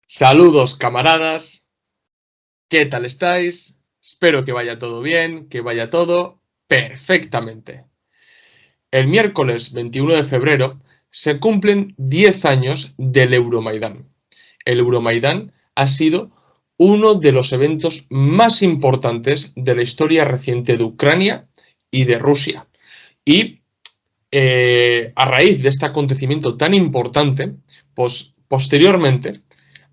Saludos, camaradas. ¿Qué tal estáis? Espero que vaya todo bien, que vaya todo perfectamente. El miércoles 21 de febrero se cumplen 10 años del Euromaidán. El Euromaidán ha sido uno de los eventos más importantes de la historia reciente de Ucrania y de Rusia. Y a raíz de este acontecimiento tan importante, pues posteriormente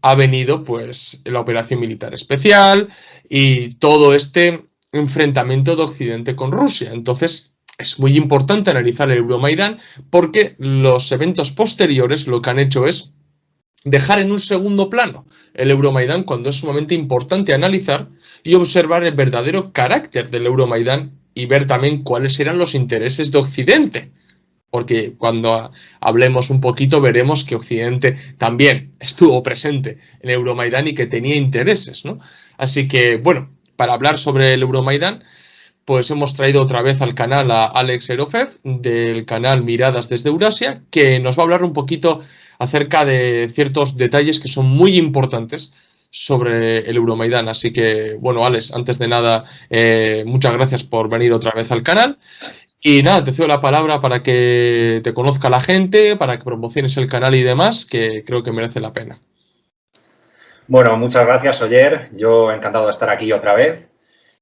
ha venido pues la operación militar especial y todo este enfrentamiento de Occidente con Rusia. Entonces es muy importante analizar el Euromaidán porque los eventos posteriores lo que han hecho es dejar en un segundo plano el Euromaidán cuando es sumamente importante analizar y observar el verdadero carácter del Euromaidán y ver también cuáles eran los intereses de Occidente, porque cuando hablemos un poquito veremos que Occidente también estuvo presente en Euromaidán y que tenía intereses, ¿no? Así que, bueno, para hablar sobre el Euromaidán, pues hemos traído otra vez al canal a Alex Erofev, del canal Miradas desde Eurasia, que nos va a hablar un poquito acerca de ciertos detalles que son muy importantes sobre el Euromaidán. Así que, bueno, Alex, antes de nada, muchas gracias por venir otra vez al canal. Y nada, te cedo la palabra para que te conozca la gente, para que promociones el canal y demás, que creo que merece la pena. Bueno, muchas gracias, Oyer. Yo encantado de estar aquí otra vez.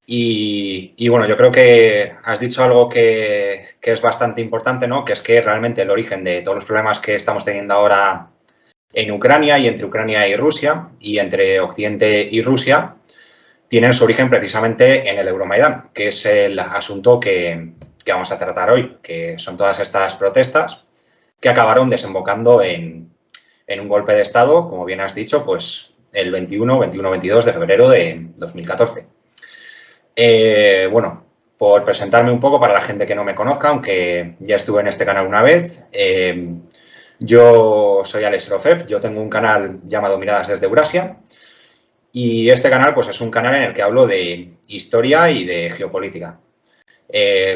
Bueno, yo creo que has dicho algo que es bastante importante, ¿no? Que es que realmente el origen de todos los problemas que estamos teniendo ahora en Ucrania y entre Ucrania y Rusia y entre Occidente y Rusia tienen su origen precisamente en el Euromaidán, que es el asunto que vamos a tratar hoy, que son todas estas protestas que acabaron desembocando en un golpe de Estado, como bien has dicho, pues el 21-22 de febrero de 2014. Bueno, por presentarme un poco para la gente que no me conozca, aunque ya estuve en este canal una vez, yo soy Alex Erofev, yo tengo un canal llamado Miradas desde Eurasia y este canal pues es un canal en el que hablo de historia y de geopolítica.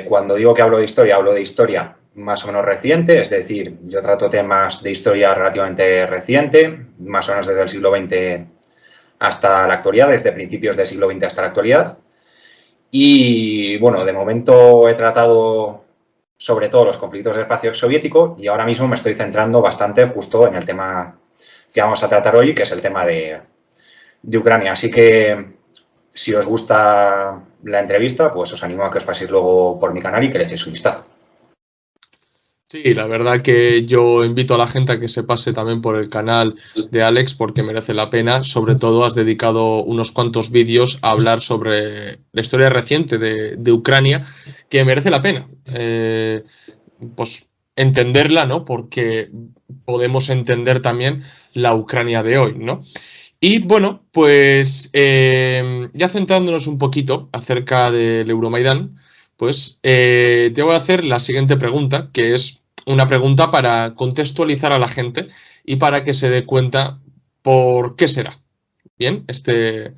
Cuando digo que hablo de historia más o menos reciente, es decir, yo trato temas de historia relativamente reciente, más o menos desde el siglo XX hasta la actualidad, desde principios del siglo XX hasta la actualidad. Y bueno, de momento he tratado sobre todo los conflictos del espacio soviético y ahora mismo me estoy centrando bastante justo en el tema que vamos a tratar hoy, que es el tema de Ucrania. Así que si os gusta la entrevista, pues os animo a que os paséis luego por mi canal y que le echéis un vistazo. Sí, la verdad que yo invito a la gente a que se pase también por el canal de Alex porque merece la pena. Sobre todo has dedicado unos cuantos vídeos a hablar sobre la historia reciente de Ucrania, que merece la pena. Pues entenderla, ¿no? Porque podemos entender también la Ucrania de hoy, ¿no? Y bueno, pues ya centrándonos un poquito acerca del Euromaidán, pues te voy a hacer la siguiente pregunta, que es una pregunta para contextualizar a la gente y para que se dé cuenta por qué será. Bien, este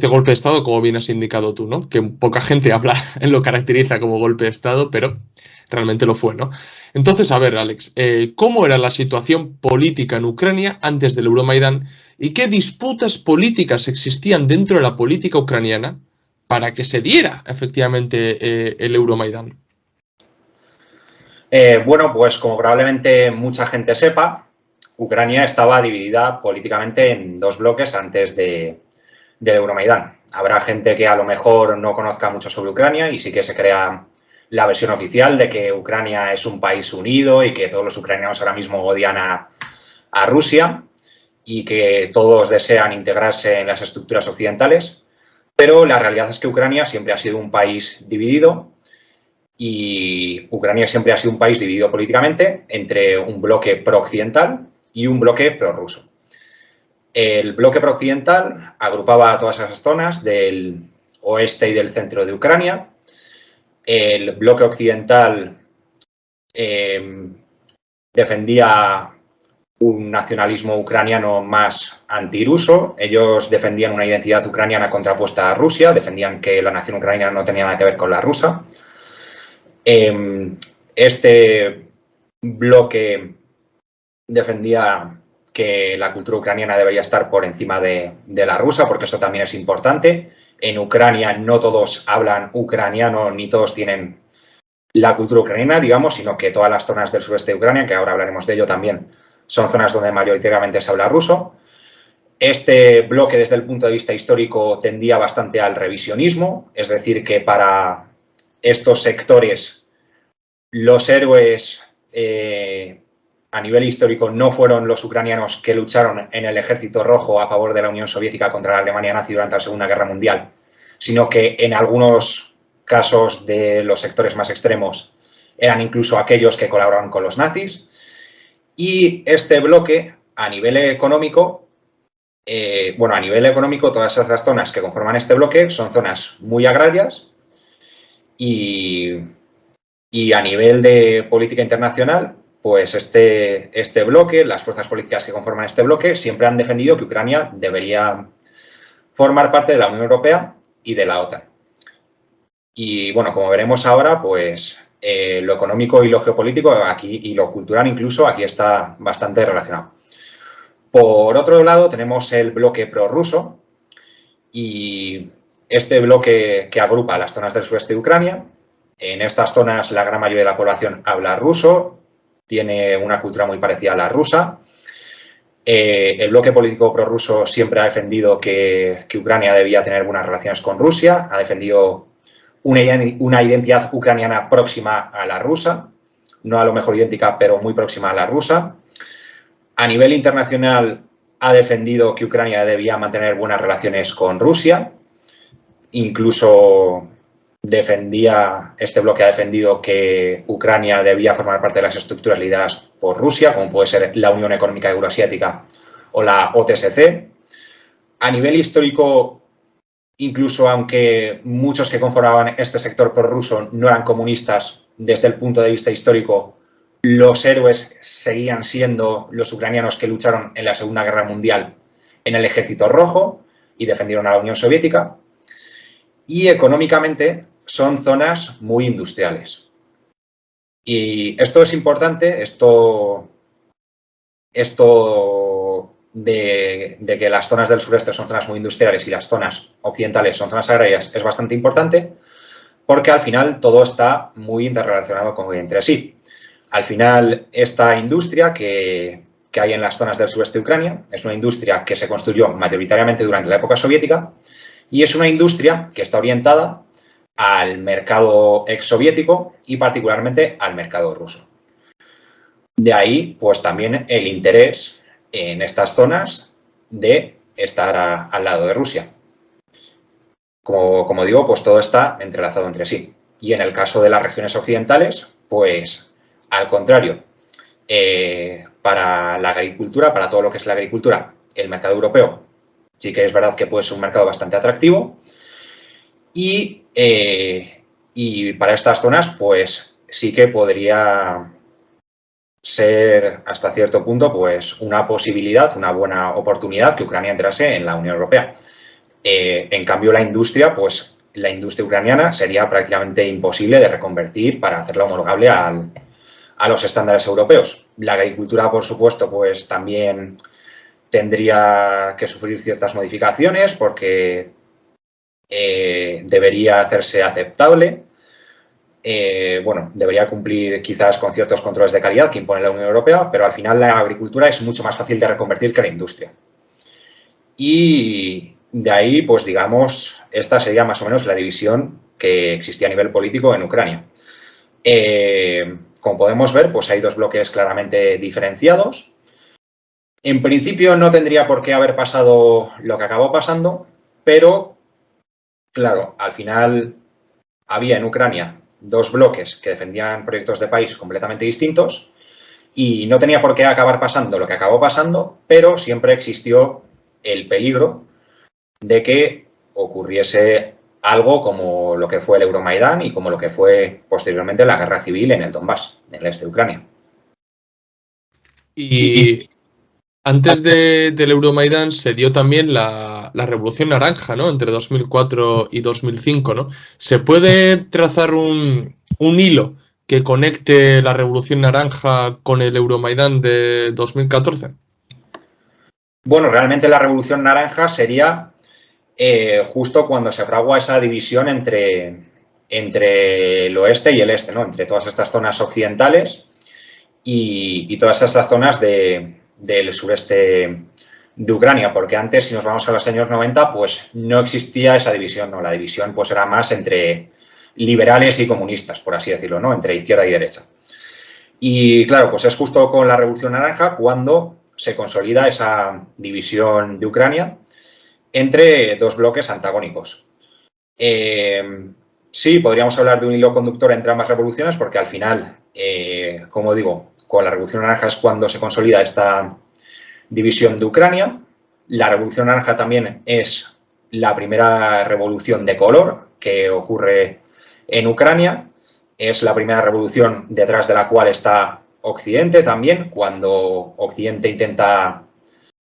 golpe de Estado, como bien has indicado tú, ¿no? Que poca gente habla, lo caracteriza como golpe de Estado, pero realmente lo fue, ¿no? Entonces, a ver, Alex, ¿cómo era la situación política en Ucrania antes del Euromaidán y qué disputas políticas existían dentro de la política ucraniana para que se diera efectivamente el Euromaidán? Bueno, pues como probablemente mucha gente sepa, Ucrania estaba dividida políticamente en dos bloques antes del Euromaidán. Habrá gente que a lo mejor no conozca mucho sobre Ucrania y sí que se crea la versión oficial de que Ucrania es un país unido y que todos los ucranianos ahora mismo odian a Rusia y que todos desean integrarse en las estructuras occidentales, pero la realidad es que Ucrania siempre ha sido un país dividido y Ucrania siempre ha sido un país dividido políticamente entre un bloque pro-occidental y un bloque prorruso. El bloque pro-occidental agrupaba a todas esas zonas del oeste y del centro de Ucrania. El bloque occidental defendía un nacionalismo ucraniano más antiruso. Ellos defendían una identidad ucraniana contrapuesta a Rusia, defendían que la nación ucraniana no tenía nada que ver con la rusa. Este bloque defendía que la cultura ucraniana debería estar por encima de la rusa, porque eso también es importante. En Ucrania no todos hablan ucraniano ni todos tienen la cultura ucraniana, digamos, sino que todas las zonas del sureste de Ucrania, que ahora hablaremos de ello también, son zonas donde mayoritariamente se habla ruso. Este bloque, desde el punto de vista histórico, tendía bastante al revisionismo, es decir, que para estos sectores los héroes a nivel histórico no fueron los ucranianos que lucharon en el Ejército Rojo a favor de la Unión Soviética contra la Alemania nazi durante la Segunda Guerra Mundial, sino que en algunos casos de los sectores más extremos eran incluso aquellos que colaboraban con los nazis. Y este bloque, a nivel económico, todas esas zonas que conforman este bloque son zonas muy agrarias y a nivel de política internacional, pues este bloque, las fuerzas políticas que conforman este bloque, siempre han defendido que Ucrania debería formar parte de la Unión Europea y de la OTAN. Y bueno, como veremos ahora, pues lo económico y lo geopolítico aquí y lo cultural incluso aquí está bastante relacionado. Por otro lado, tenemos el bloque prorruso y este bloque que agrupa las zonas del sureste de Ucrania. En estas zonas la gran mayoría de la población habla ruso, tiene una cultura muy parecida a la rusa. El bloque político prorruso siempre ha defendido que Ucrania debía tener buenas relaciones con Rusia, ha defendido una identidad ucraniana próxima a la rusa, no a lo mejor idéntica, pero muy próxima a la rusa. A nivel internacional ha defendido que Ucrania debía mantener buenas relaciones con Rusia, incluso este bloque ha defendido que Ucrania debía formar parte de las estructuras lideradas por Rusia, como puede ser la Unión Económica Euroasiática o la OTSC. A nivel histórico, incluso aunque muchos que conformaban este sector prorruso no eran comunistas, desde el punto de vista histórico, los héroes seguían siendo los ucranianos que lucharon en la Segunda Guerra Mundial en el Ejército Rojo y defendieron a la Unión Soviética. Y económicamente son zonas muy industriales. Y esto es importante, esto de que las zonas del sureste son zonas muy industriales y las zonas occidentales son zonas agrarias es bastante importante porque al final todo está muy interrelacionado entre sí. Al final, esta industria que hay en las zonas del sureste de Ucrania es una industria que se construyó mayoritariamente durante la época soviética y es una industria que está orientada al mercado exsoviético y particularmente al mercado ruso. De ahí, pues también el interés en estas zonas de estar al lado de Rusia. Como digo, pues todo está entrelazado entre sí. Y en el caso de las regiones occidentales, pues al contrario, para la agricultura, para todo lo que es la agricultura, el mercado europeo sí que es verdad que puede ser un mercado bastante atractivo y para estas zonas pues sí que podría ser hasta cierto punto pues una posibilidad, una buena oportunidad que Ucrania entrase en la Unión Europea. En cambio la industria ucraniana sería prácticamente imposible de reconvertir para hacerla homologable a los estándares europeos. La agricultura, por supuesto, pues también tendría que sufrir ciertas modificaciones porque debería hacerse aceptable. Debería cumplir quizás con ciertos controles de calidad que impone la Unión Europea, pero al final la agricultura es mucho más fácil de reconvertir que la industria. Y de ahí, pues digamos, esta sería más o menos la división que existía a nivel político en Ucrania. Como podemos ver, pues hay dos bloques claramente diferenciados. En principio no tendría por qué haber pasado lo que acabó pasando, pero, claro, al final había en Ucrania dos bloques que defendían proyectos de país completamente distintos y no tenía por qué acabar pasando lo que acabó pasando, pero siempre existió el peligro de que ocurriese algo como lo que fue el Euromaidán y como lo que fue posteriormente la guerra civil en el Donbass, en el este de Ucrania. Y antes del Euromaidán se dio también la Revolución Naranja, ¿no? Entre 2004 y 2005, ¿no? ¿Se puede trazar un hilo que conecte la Revolución Naranja con el Euromaidán de 2014? Bueno, realmente la Revolución Naranja sería justo cuando se fragua esa división entre el oeste y el este, ¿no? Entre todas estas zonas occidentales y todas estas zonas del sureste de Ucrania, porque antes, si nos vamos a los años 90, pues no existía esa división, ¿no? La división pues era más entre liberales y comunistas, por así decirlo, ¿no? Entre izquierda y derecha. Y claro, pues es justo con la Revolución Naranja cuando se consolida esa división de Ucrania entre dos bloques antagónicos. Sí, podríamos hablar de un hilo conductor entre ambas revoluciones porque al final, como digo, con la Revolución Naranja es cuando se consolida esta división de Ucrania. La Revolución Naranja también es la primera revolución de color que ocurre en Ucrania. Es la primera revolución detrás de la cual está Occidente también, cuando Occidente intenta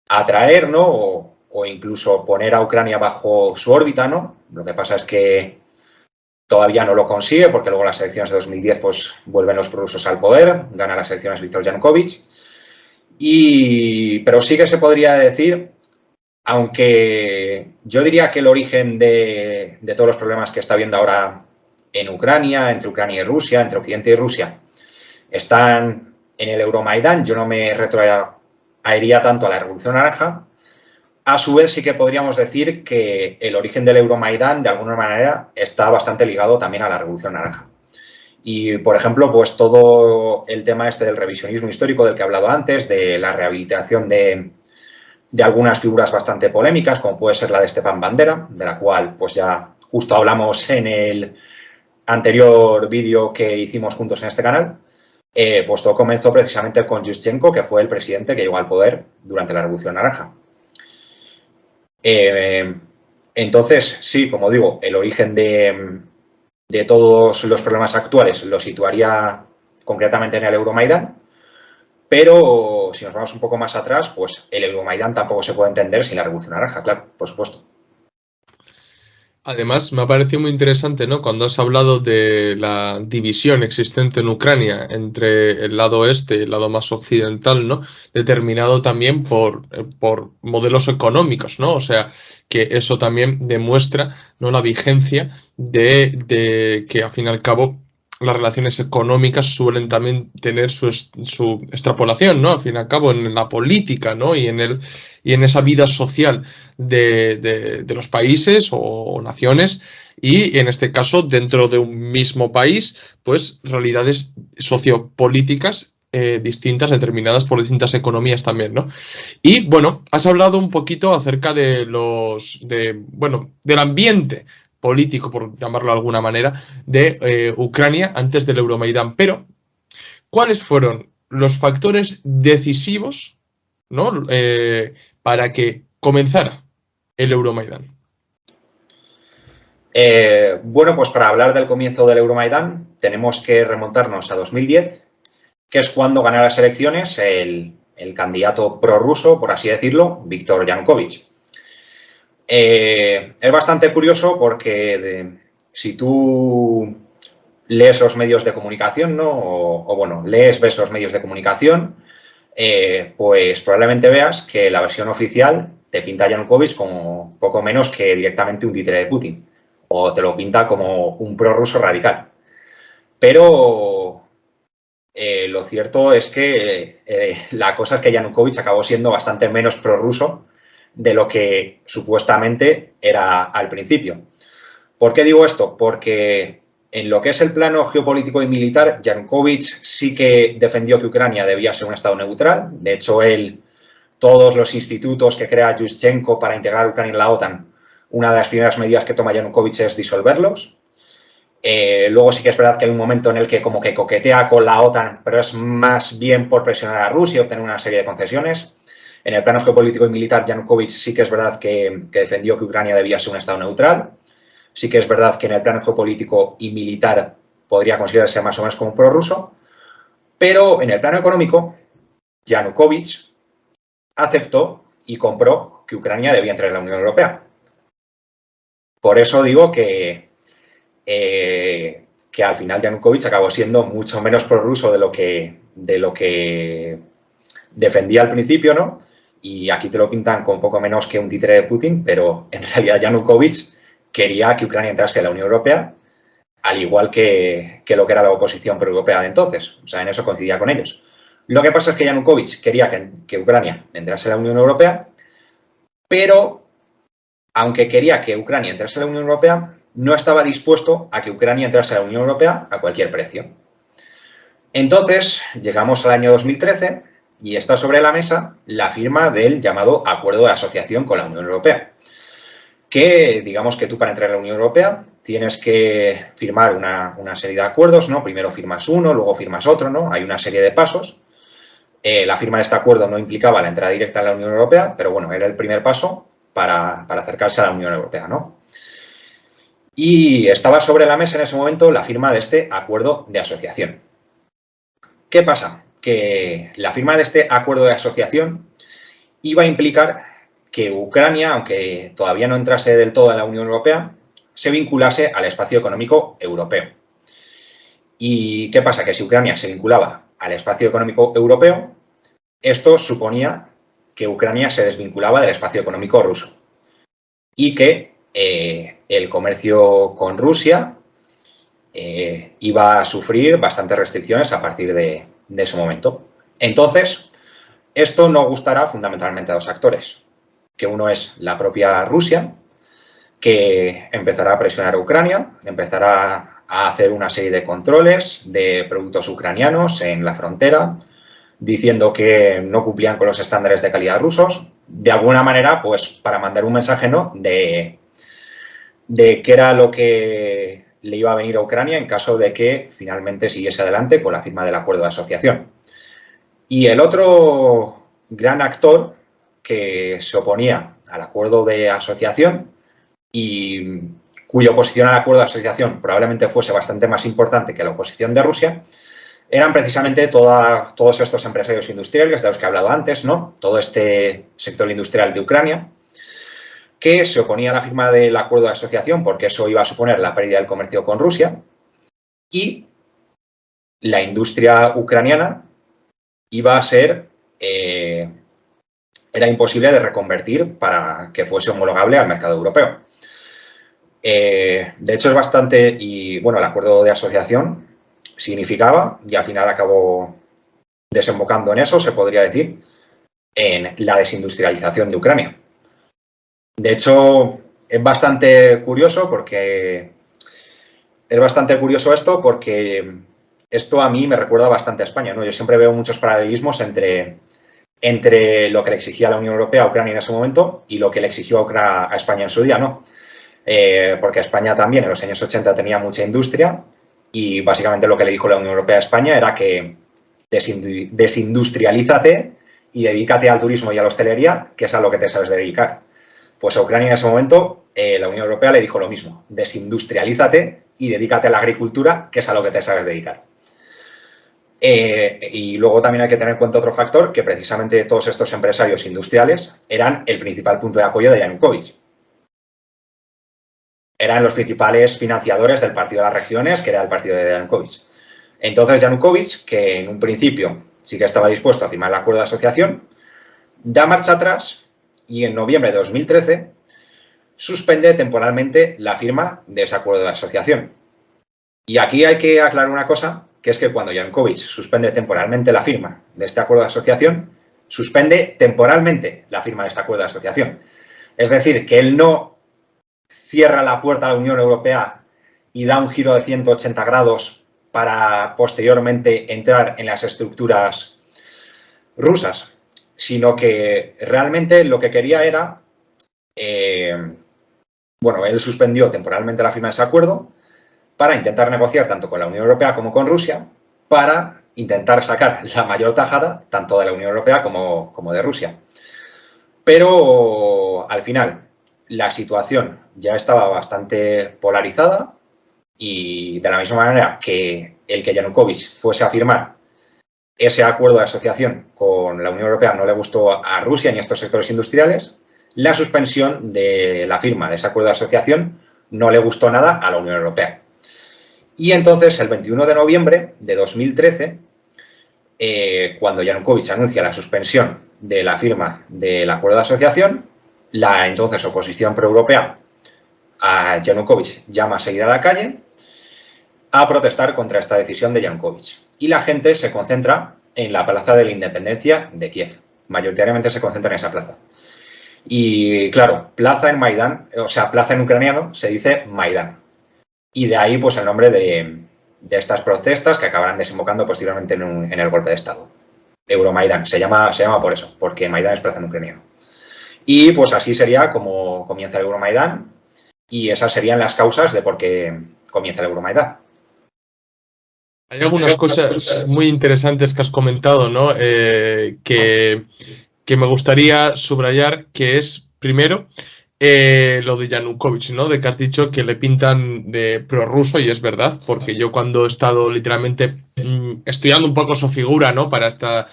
atraer, ¿no? O incluso poner a Ucrania bajo su órbita, ¿no? Lo que pasa es que todavía no lo consigue porque luego las elecciones de 2010 pues vuelven los prorrusos al poder, gana las elecciones Viktor Yanukovych. Pero sí que se podría decir, aunque yo diría que el origen de todos los problemas que está habiendo ahora en Ucrania, entre Ucrania y Rusia, entre Occidente y Rusia, están en el Euromaidán. Yo no me retroiría tanto a la Revolución Naranja. A su vez, sí que podríamos decir que el origen del Euromaidán, de alguna manera, está bastante ligado también a la Revolución Naranja. Y, por ejemplo, pues todo el tema este del revisionismo histórico del que he hablado antes, de la rehabilitación de algunas figuras bastante polémicas, como puede ser la de Stepan Bandera, de la cual pues ya justo hablamos en el anterior vídeo que hicimos juntos en este canal, pues todo comenzó precisamente con Yushchenko, que fue el presidente que llegó al poder durante la Revolución Naranja. Entonces, sí, como digo, el origen de todos los problemas actuales lo situaría concretamente en el Euromaidán, pero si nos vamos un poco más atrás, pues el Euromaidán tampoco se puede entender sin la Revolución Naranja, claro, por supuesto. Además, me ha parecido muy interesante, ¿no? Cuando has hablado de la división existente en Ucrania entre el lado este y el lado más occidental, ¿no? Determinado también por modelos económicos, ¿no? O sea, que eso también demuestra, ¿no? La vigencia de que, al fin y al cabo, las relaciones económicas suelen también tener su extrapolación, ¿no? Al fin y al cabo, en la política, ¿no? Y en esa vida social de los países o naciones, y en este caso dentro de un mismo país, pues realidades sociopolíticas distintas, determinadas por distintas economías también, ¿no? Y bueno, has hablado un poquito acerca del ambiente político, por llamarlo de alguna manera, de Ucrania antes del Euromaidán, pero ¿cuáles fueron los factores decisivos, ¿no? Para que comenzara el Euromaidán? Bueno, pues para hablar del comienzo del Euromaidán tenemos que remontarnos a 2010, que es cuando gana las elecciones el candidato prorruso, por así decirlo, Viktor Yanukovych. Es bastante curioso porque si tú lees los medios de comunicación, ¿no? Ves los medios de comunicación, pues probablemente veas que la versión oficial te pinta a Yanukovych como poco menos que directamente un títere de Putin, o te lo pinta como un prorruso radical. Pero lo cierto es que la cosa es que Yanukovych acabó siendo bastante menos prorruso de lo que supuestamente era al principio. ¿Por qué digo esto? Porque en lo que es el plano geopolítico y militar, Yanukovych sí que defendió que Ucrania debía ser un estado neutral. De hecho, todos los institutos que crea Yushchenko para integrar a Ucrania en la OTAN, una de las primeras medidas que toma Yanukovych es disolverlos. Luego sí que es verdad que hay un momento en el que como que coquetea con la OTAN, pero es más bien por presionar a Rusia y obtener una serie de concesiones. En el plano geopolítico y militar, Yanukovych sí que es verdad que defendió que Ucrania debía ser un estado neutral. Sí que es verdad que en el plano geopolítico y militar podría considerarse más o menos como prorruso. Pero en el plano económico, Yanukovych aceptó y compró que Ucrania debía entrar en la Unión Europea. Por eso digo que al final Yanukovych acabó siendo mucho menos prorruso de lo que defendía al principio, ¿no? y aquí te lo pintan con poco menos que un títere de Putin, pero en realidad Yanukovych quería que Ucrania entrase a la Unión Europea, al igual que lo que era la oposición pro-europea de entonces. O sea, en eso coincidía con ellos. Lo que pasa es que Yanukovych quería que Ucrania entrase a la Unión Europea, pero aunque quería que Ucrania entrase a la Unión Europea, no estaba dispuesto a que Ucrania entrase a la Unión Europea a cualquier precio. Entonces, llegamos al año 2013 y está sobre la mesa la firma del llamado Acuerdo de Asociación con la Unión Europea, que digamos que tú para entrar a la Unión Europea tienes que firmar una serie de acuerdos, ¿no? Primero firmas uno, luego firmas otro, ¿no? Hay una serie de pasos. La firma de este acuerdo no implicaba la entrada directa en la Unión Europea, pero bueno, era el primer paso para acercarse a la Unión Europea, ¿no? Y estaba sobre la mesa en ese momento la firma de este acuerdo de asociación. ¿Qué pasa? Que la firma de este acuerdo de asociación iba a implicar que Ucrania, aunque todavía no entrase del todo en la Unión Europea, se vinculase al espacio económico europeo. ¿Y qué pasa? Que si Ucrania se vinculaba al espacio económico europeo, esto suponía que Ucrania se desvinculaba del espacio económico ruso y que el comercio con Rusia iba a sufrir bastantes restricciones a partir de ese momento. Entonces, esto no gustará fundamentalmente a dos actores, que uno es la propia Rusia, que empezará a presionar a Ucrania, empezará a hacer una serie de controles de productos ucranianos en la frontera, diciendo que no cumplían con los estándares de calidad rusos, de alguna manera, pues para mandar un mensaje, ¿no?, de qué era lo que le iba a venir a Ucrania en caso de que finalmente siguiese adelante con la firma del acuerdo de asociación. Y el otro gran actor que se oponía al acuerdo de asociación y cuya oposición al acuerdo de asociación probablemente fuese bastante más importante que la oposición de Rusia, eran precisamente todos estos empresarios industriales de los que he hablado antes, ¿no? Todo este sector industrial de Ucrania, que se oponía a la firma del acuerdo de asociación porque eso iba a suponer la pérdida del comercio con Rusia, y la industria ucraniana iba a ser, era imposible de reconvertir para que fuese homologable al mercado europeo. De hecho, es bastante, y bueno, el acuerdo de asociación significaba, y al final acabó desembocando en eso, se podría decir, en la desindustrialización de Ucrania. De hecho, es bastante curioso esto a mí me recuerda bastante a España, ¿no? Yo siempre veo muchos paralelismos entre lo que le exigía la Unión Europea a Ucrania en ese momento y lo que le exigió a España en su día, ¿no? Porque España también en los años 80 tenía mucha industria y básicamente lo que le dijo la Unión Europea a España era que desindustrialízate y dedícate al turismo y a la hostelería, que es a lo que te sabes dedicar. Pues a Ucrania en ese momento la Unión Europea le dijo lo mismo, desindustrialízate y dedícate a la agricultura, que es a lo que te sabes dedicar. Y luego también hay que tener en cuenta otro factor, que precisamente todos estos empresarios industriales eran el principal punto de apoyo de Yanukovych. Eran los principales financiadores del Partido de las Regiones, que era el partido de Yanukovych. Entonces Yanukovych, que en un principio sí que estaba dispuesto a firmar el acuerdo de asociación, da marcha atrás y en noviembre de 2013 suspende temporalmente la firma de ese acuerdo de asociación. Y aquí hay que aclarar una cosa, que es que cuando Yanukovych suspende temporalmente la firma de este acuerdo de asociación, suspende temporalmente la firma de este acuerdo de asociación. Es decir, que él no cierra la puerta a la Unión Europea y da un giro de 180 grados para posteriormente entrar en las estructuras rusas, sino que realmente lo que quería era, bueno, él suspendió temporalmente la firma de ese acuerdo para intentar negociar tanto con la Unión Europea como con Rusia para intentar sacar la mayor tajada tanto de la Unión Europea como de Rusia. Pero al final la situación ya estaba bastante polarizada y de la misma manera que el que Yanukovych fuese a firmar ese acuerdo de asociación con la Unión Europea no le gustó a Rusia ni a estos sectores industriales, la suspensión de la firma de ese acuerdo de asociación no le gustó nada a la Unión Europea. Y entonces, el 21 de noviembre de 2013, cuando Yanukovych anuncia la suspensión de la firma del acuerdo de asociación, la entonces oposición proeuropea a Yanukovych llama a seguir a la calle a protestar contra esta decisión de Yanukovych. Y la gente se concentra en la Plaza de la Independencia de Kiev. Mayoritariamente se concentra en esa plaza. Y claro, plaza en Maidán, o sea, plaza en ucraniano se dice Maidán. Y de ahí pues el nombre de estas protestas que acabarán desembocando posteriormente en el golpe de Estado. Euromaidán, se llama por eso, porque Maidán es plaza en ucraniano. Y pues así sería como comienza el Euromaidán y esas serían las causas de por qué comienza el Euromaidán. Hay algunas cosas muy interesantes que has comentado, ¿no? Que me gustaría subrayar, que es, primero, lo de Yanukovych, ¿no? De que has dicho que le pintan de prorruso, y es verdad, porque yo cuando he estado literalmente estudiando un poco su figura, ¿no? Para esta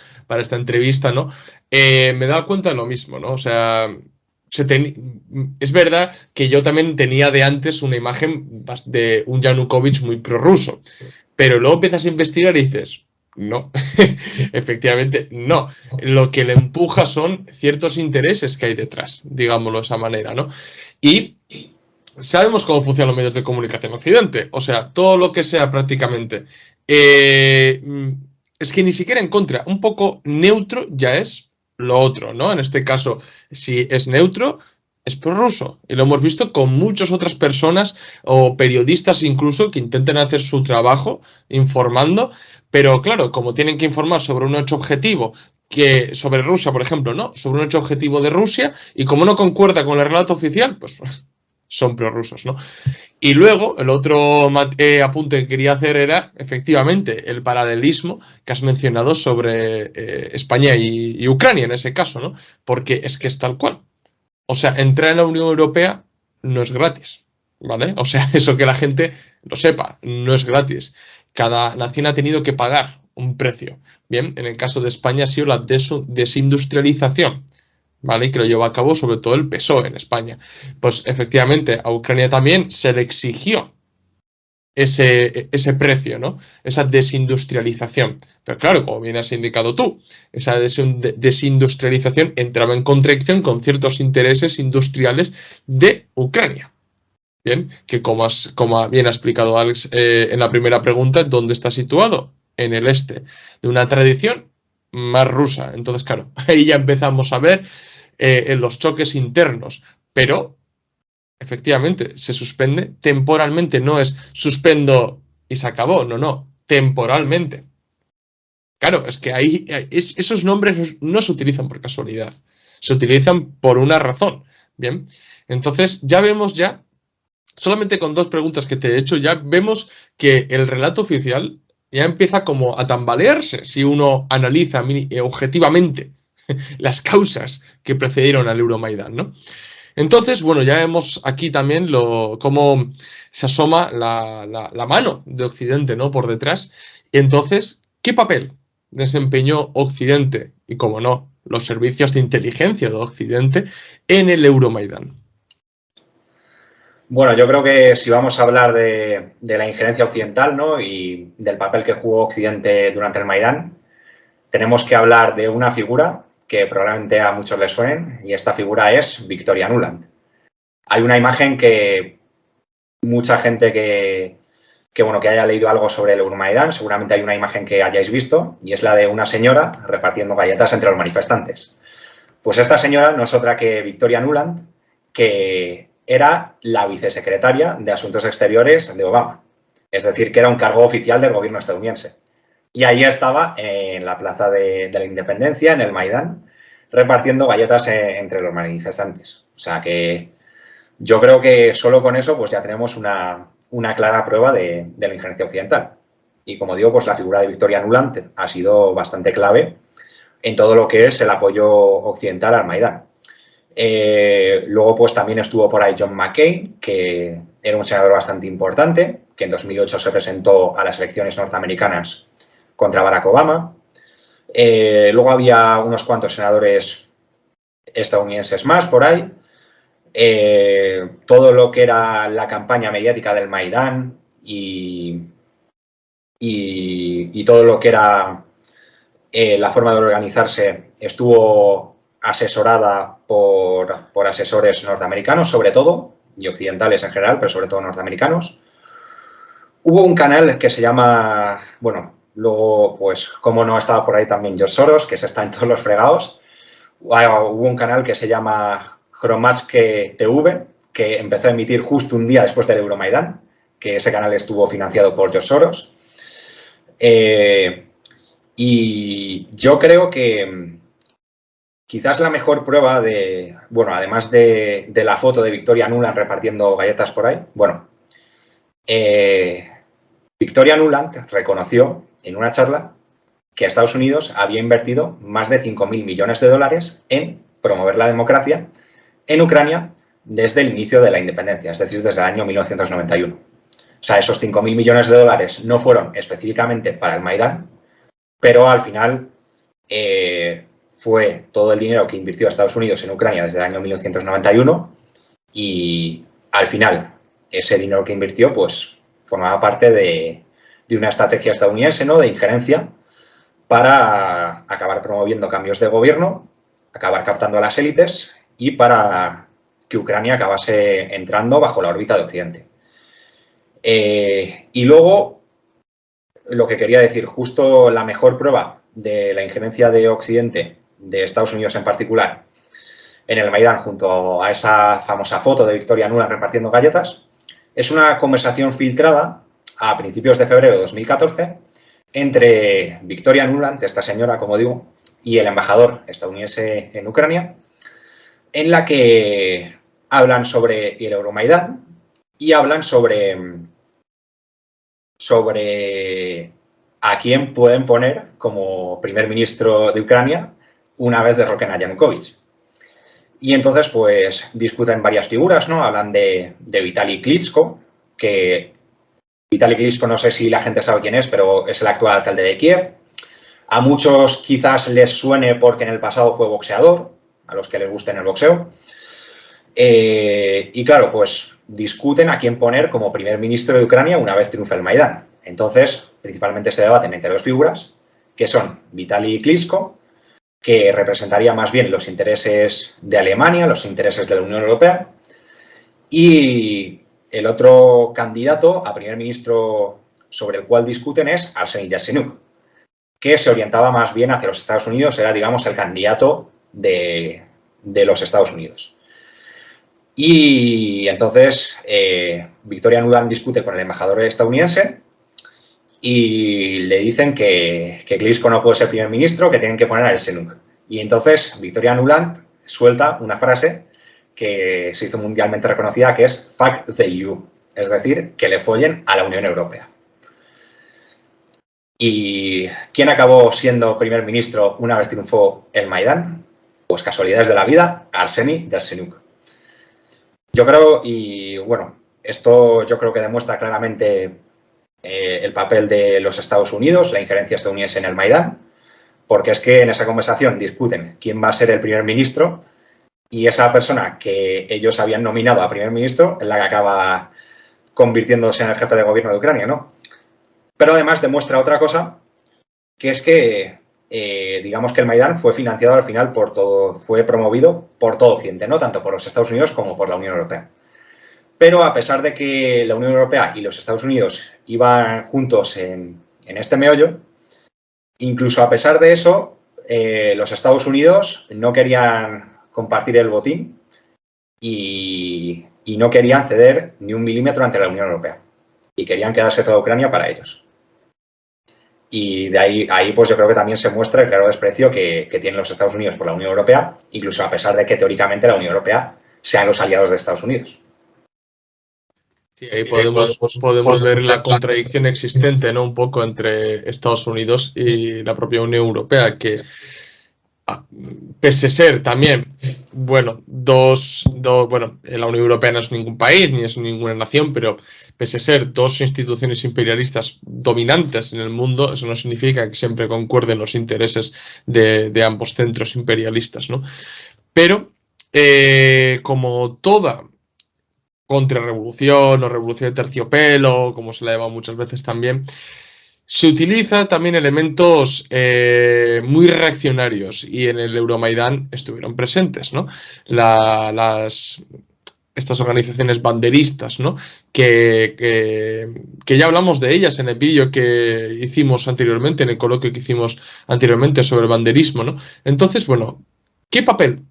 entrevista, ¿no? Me he dado cuenta de lo mismo, ¿no? O sea, es verdad que yo también tenía de antes una imagen de un Yanukovych muy prorruso, pero luego empiezas a investigar y dices, no, efectivamente no. Lo que le empuja son ciertos intereses que hay detrás, digámoslo de esa manera, ¿no? Y sabemos cómo funcionan los medios de comunicación en Occidente, o sea, todo lo que sea prácticamente. Es que ni siquiera en contra, un poco neutro ya es lo otro, ¿no? En este caso, si es neutro, es prorruso. Y lo hemos visto con muchas otras personas o periodistas incluso que intentan hacer su trabajo informando, pero claro, como tienen que informar sobre un hecho objetivo, que sobre Rusia, por ejemplo, ¿no? Sobre un hecho objetivo de Rusia, y como no concuerda con el relato oficial, pues son prorrusos, ¿no? Y luego, el otro apunte que quería hacer era, efectivamente, el paralelismo que has mencionado sobre España y Ucrania en ese caso, ¿no? Porque es que es tal cual. O sea, entrar en la Unión Europea no es gratis, ¿vale? O sea, eso que la gente lo sepa, no es gratis. Cada nación ha tenido que pagar un precio. Bien, en el caso de España ha sido la desindustrialización, ¿vale? Y que lo llevó a cabo sobre todo el PSOE en España. Pues efectivamente a Ucrania también se le exigió ese precio, ¿no? Esa desindustrialización. Pero claro, como bien has indicado tú, esa desindustrialización entraba en contradicción con ciertos intereses industriales de Ucrania. Bien, que como bien ha explicado Alex en la primera pregunta, ¿dónde está situado? En el este, de una tradición más rusa. Entonces, claro, ahí ya empezamos a ver en los choques internos, pero efectivamente se suspende temporalmente, no es suspendo y se acabó, no, temporalmente. Claro, es que ahí esos nombres no se utilizan por casualidad, se utilizan por una razón. Bien, entonces ya vemos solamente con dos preguntas que te he hecho, ya vemos que el relato oficial ya empieza como a tambalearse si uno analiza objetivamente las causas que precedieron al Euromaidán, ¿no? Entonces, bueno, ya vemos aquí también cómo se asoma la mano de Occidente, ¿no? Por detrás. Entonces, ¿qué papel desempeñó Occidente y, como no, los servicios de inteligencia de Occidente en el Euromaidán? Bueno, yo creo que si vamos a hablar de la injerencia occidental, ¿no? Y del papel que jugó Occidente durante el Maidán, tenemos que hablar de una figura que probablemente a muchos les suenen, y esta figura es Victoria Nuland. Hay una imagen que mucha gente que haya leído algo sobre el Euromaidán, seguramente hay una imagen que hayáis visto, y es la de una señora repartiendo galletas entre los manifestantes. Pues esta señora no es otra que Victoria Nuland, que era la vicesecretaria de Asuntos Exteriores de Obama. Es decir, que era un cargo oficial del gobierno estadounidense. Y ahí estaba en la Plaza de la Independencia, en el Maidán, repartiendo galletas entre los manifestantes. O sea que yo creo que solo con eso pues ya tenemos una clara prueba de la injerencia occidental. Y como digo, pues la figura de Victoria Nuland ha sido bastante clave en todo lo que es el apoyo occidental al Maidán. Luego pues también estuvo por ahí John McCain, que era un senador bastante importante, que en 2008 se presentó a las elecciones norteamericanas contra Barack Obama. Luego había unos cuantos senadores estadounidenses más por ahí. Todo lo que era la campaña mediática del Maidán y todo lo que era la forma de organizarse estuvo asesorada por asesores norteamericanos, sobre todo, y occidentales en general, pero sobre todo norteamericanos. Hubo un canal que se llama, bueno, luego, pues, como no estaba por ahí también George Soros, que se está en todos los fregados. Hubo un canal que se llama Hromadske TV, que empezó a emitir justo un día después del Euromaidán, que ese canal estuvo financiado por George Soros. Y yo creo que quizás la mejor prueba de, bueno, además de la foto de Victoria Nuland repartiendo galletas por ahí, bueno, Victoria Nuland reconoció en una charla que Estados Unidos había invertido más de 5.000 millones de dólares en promover la democracia en Ucrania desde el inicio de la independencia, es decir, desde el año 1991. O sea, esos 5.000 millones de dólares no fueron específicamente para el Maidán, pero al final fue todo el dinero que invirtió Estados Unidos en Ucrania desde el año 1991 y al final ese dinero que invirtió pues formaba parte de una estrategia estadounidense, ¿no?, de injerencia para acabar promoviendo cambios de gobierno, acabar captando a las élites y para que Ucrania acabase entrando bajo la órbita de Occidente. Y luego, lo que quería decir, justo la mejor prueba de la injerencia de Occidente, de Estados Unidos en particular, en el Maidán, junto a esa famosa foto de Victoria Nuland repartiendo galletas, es una conversación filtrada a principios de febrero de 2014 entre Victoria Nuland, esta señora, como digo, y el embajador estadounidense en Ucrania, en la que hablan sobre el Euromaidán y hablan sobre a quién pueden poner como primer ministro de Ucrania una vez derroquen a Yanukovych. Y entonces, pues, discuten varias figuras, ¿no? Hablan de Vitaly Klitschko, que Vitaly Klitschko no sé si la gente sabe quién es, pero es el actual alcalde de Kiev. A muchos quizás les suene porque en el pasado fue boxeador, a los que les guste en el boxeo. Y claro, pues discuten a quién poner como primer ministro de Ucrania una vez triunfe el Maidán. Entonces, principalmente se debaten entre dos figuras, que son Vitaly Klitschko, que representaría más bien los intereses de Alemania, los intereses de la Unión Europea, y el otro candidato a primer ministro sobre el cual discuten es Arseniy Yatsenyuk, que se orientaba más bien hacia los Estados Unidos, era, digamos, el candidato de los Estados Unidos. Y entonces Victoria Nuland discute con el embajador estadounidense y le dicen que Klitschko no puede ser primer ministro, que tienen que poner a Yatsenyuk. Y entonces Victoria Nuland suelta una frase que se hizo mundialmente reconocida, que es "fuck the EU", es decir, que le follen a la Unión Europea. ¿Y quién acabó siendo primer ministro una vez triunfó el Maidán? Pues casualidades de la vida, Arseniy Yatsenyuk. Yo creo, y bueno, esto yo creo que demuestra claramente el papel de los Estados Unidos, la injerencia estadounidense en el Maidán, porque es que en esa conversación discuten quién va a ser el primer ministro y esa persona que ellos habían nominado a primer ministro es la que acaba convirtiéndose en el jefe de gobierno de Ucrania, ¿no? Pero además demuestra otra cosa, que es que digamos que el Maidán fue financiado al final por todo, fue promovido por todo Occidente, no tanto por los Estados Unidos como por la Unión Europea. Pero a pesar de que la Unión Europea y los Estados Unidos iban juntos en este meollo, incluso a pesar de eso, los Estados Unidos no querían compartir el botín y no querían ceder ni un milímetro ante la Unión Europea. Y querían quedarse toda Ucrania para ellos. Y de ahí pues yo creo que también se muestra el claro desprecio que tienen los Estados Unidos por la Unión Europea, incluso a pesar de que teóricamente la Unión Europea sean los aliados de Estados Unidos. Sí, ahí podemos ver la contradicción existente, ¿no?, un poco entre Estados Unidos y la propia Unión Europea, que pese a ser también, bueno, bueno, la Unión Europea no es ningún país ni es ninguna nación, pero pese a ser dos instituciones imperialistas dominantes en el mundo, eso no significa que siempre concuerden los intereses de ambos centros imperialistas, ¿no? Pero, como toda contrarrevolución o revolución de terciopelo, como se la llama muchas veces también, Se utiliza también elementos muy reaccionarios y en el Euromaidán estuvieron presentes, ¿no? Estas organizaciones banderistas, ¿no? Que ya hablamos de ellas en el vídeo que hicimos anteriormente, en el coloquio que hicimos anteriormente sobre el banderismo, ¿no? Entonces, bueno, ¿qué papel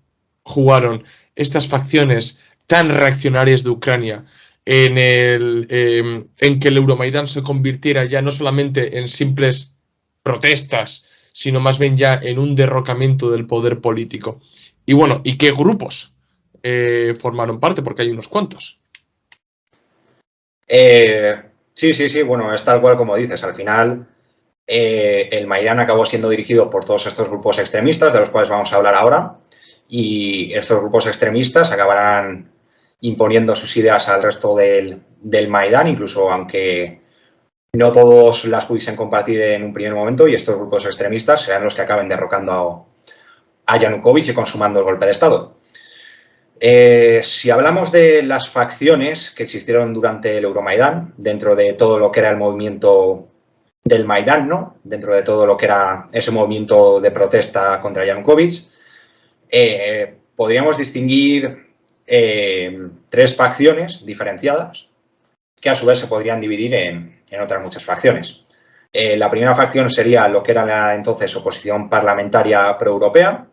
jugaron estas facciones tan reaccionarias de Ucrania en que el Euromaidán se convirtiera ya no solamente en simples protestas, sino más bien ya en un derrocamiento del poder político? Y bueno, ¿y qué grupos formaron parte? Porque hay unos cuantos. Sí, bueno, es tal cual como dices. Al final, el Maidán acabó siendo dirigido por todos estos grupos extremistas, de los cuales vamos a hablar ahora, y estos grupos extremistas acabarán imponiendo sus ideas al resto del Maidán, incluso aunque no todos las pudiesen compartir en un primer momento, y estos grupos extremistas serán los que acaben derrocando a Yanukovych y consumando el golpe de Estado. Si hablamos de las facciones que existieron durante el Euromaidán, dentro de todo lo que era el movimiento del Maidán, ¿no? Dentro de todo lo que era ese movimiento de protesta contra Yanukovych, podríamos distinguir tres facciones diferenciadas que a su vez se podrían dividir en otras muchas facciones. La primera facción sería lo que era la entonces oposición parlamentaria proeuropea,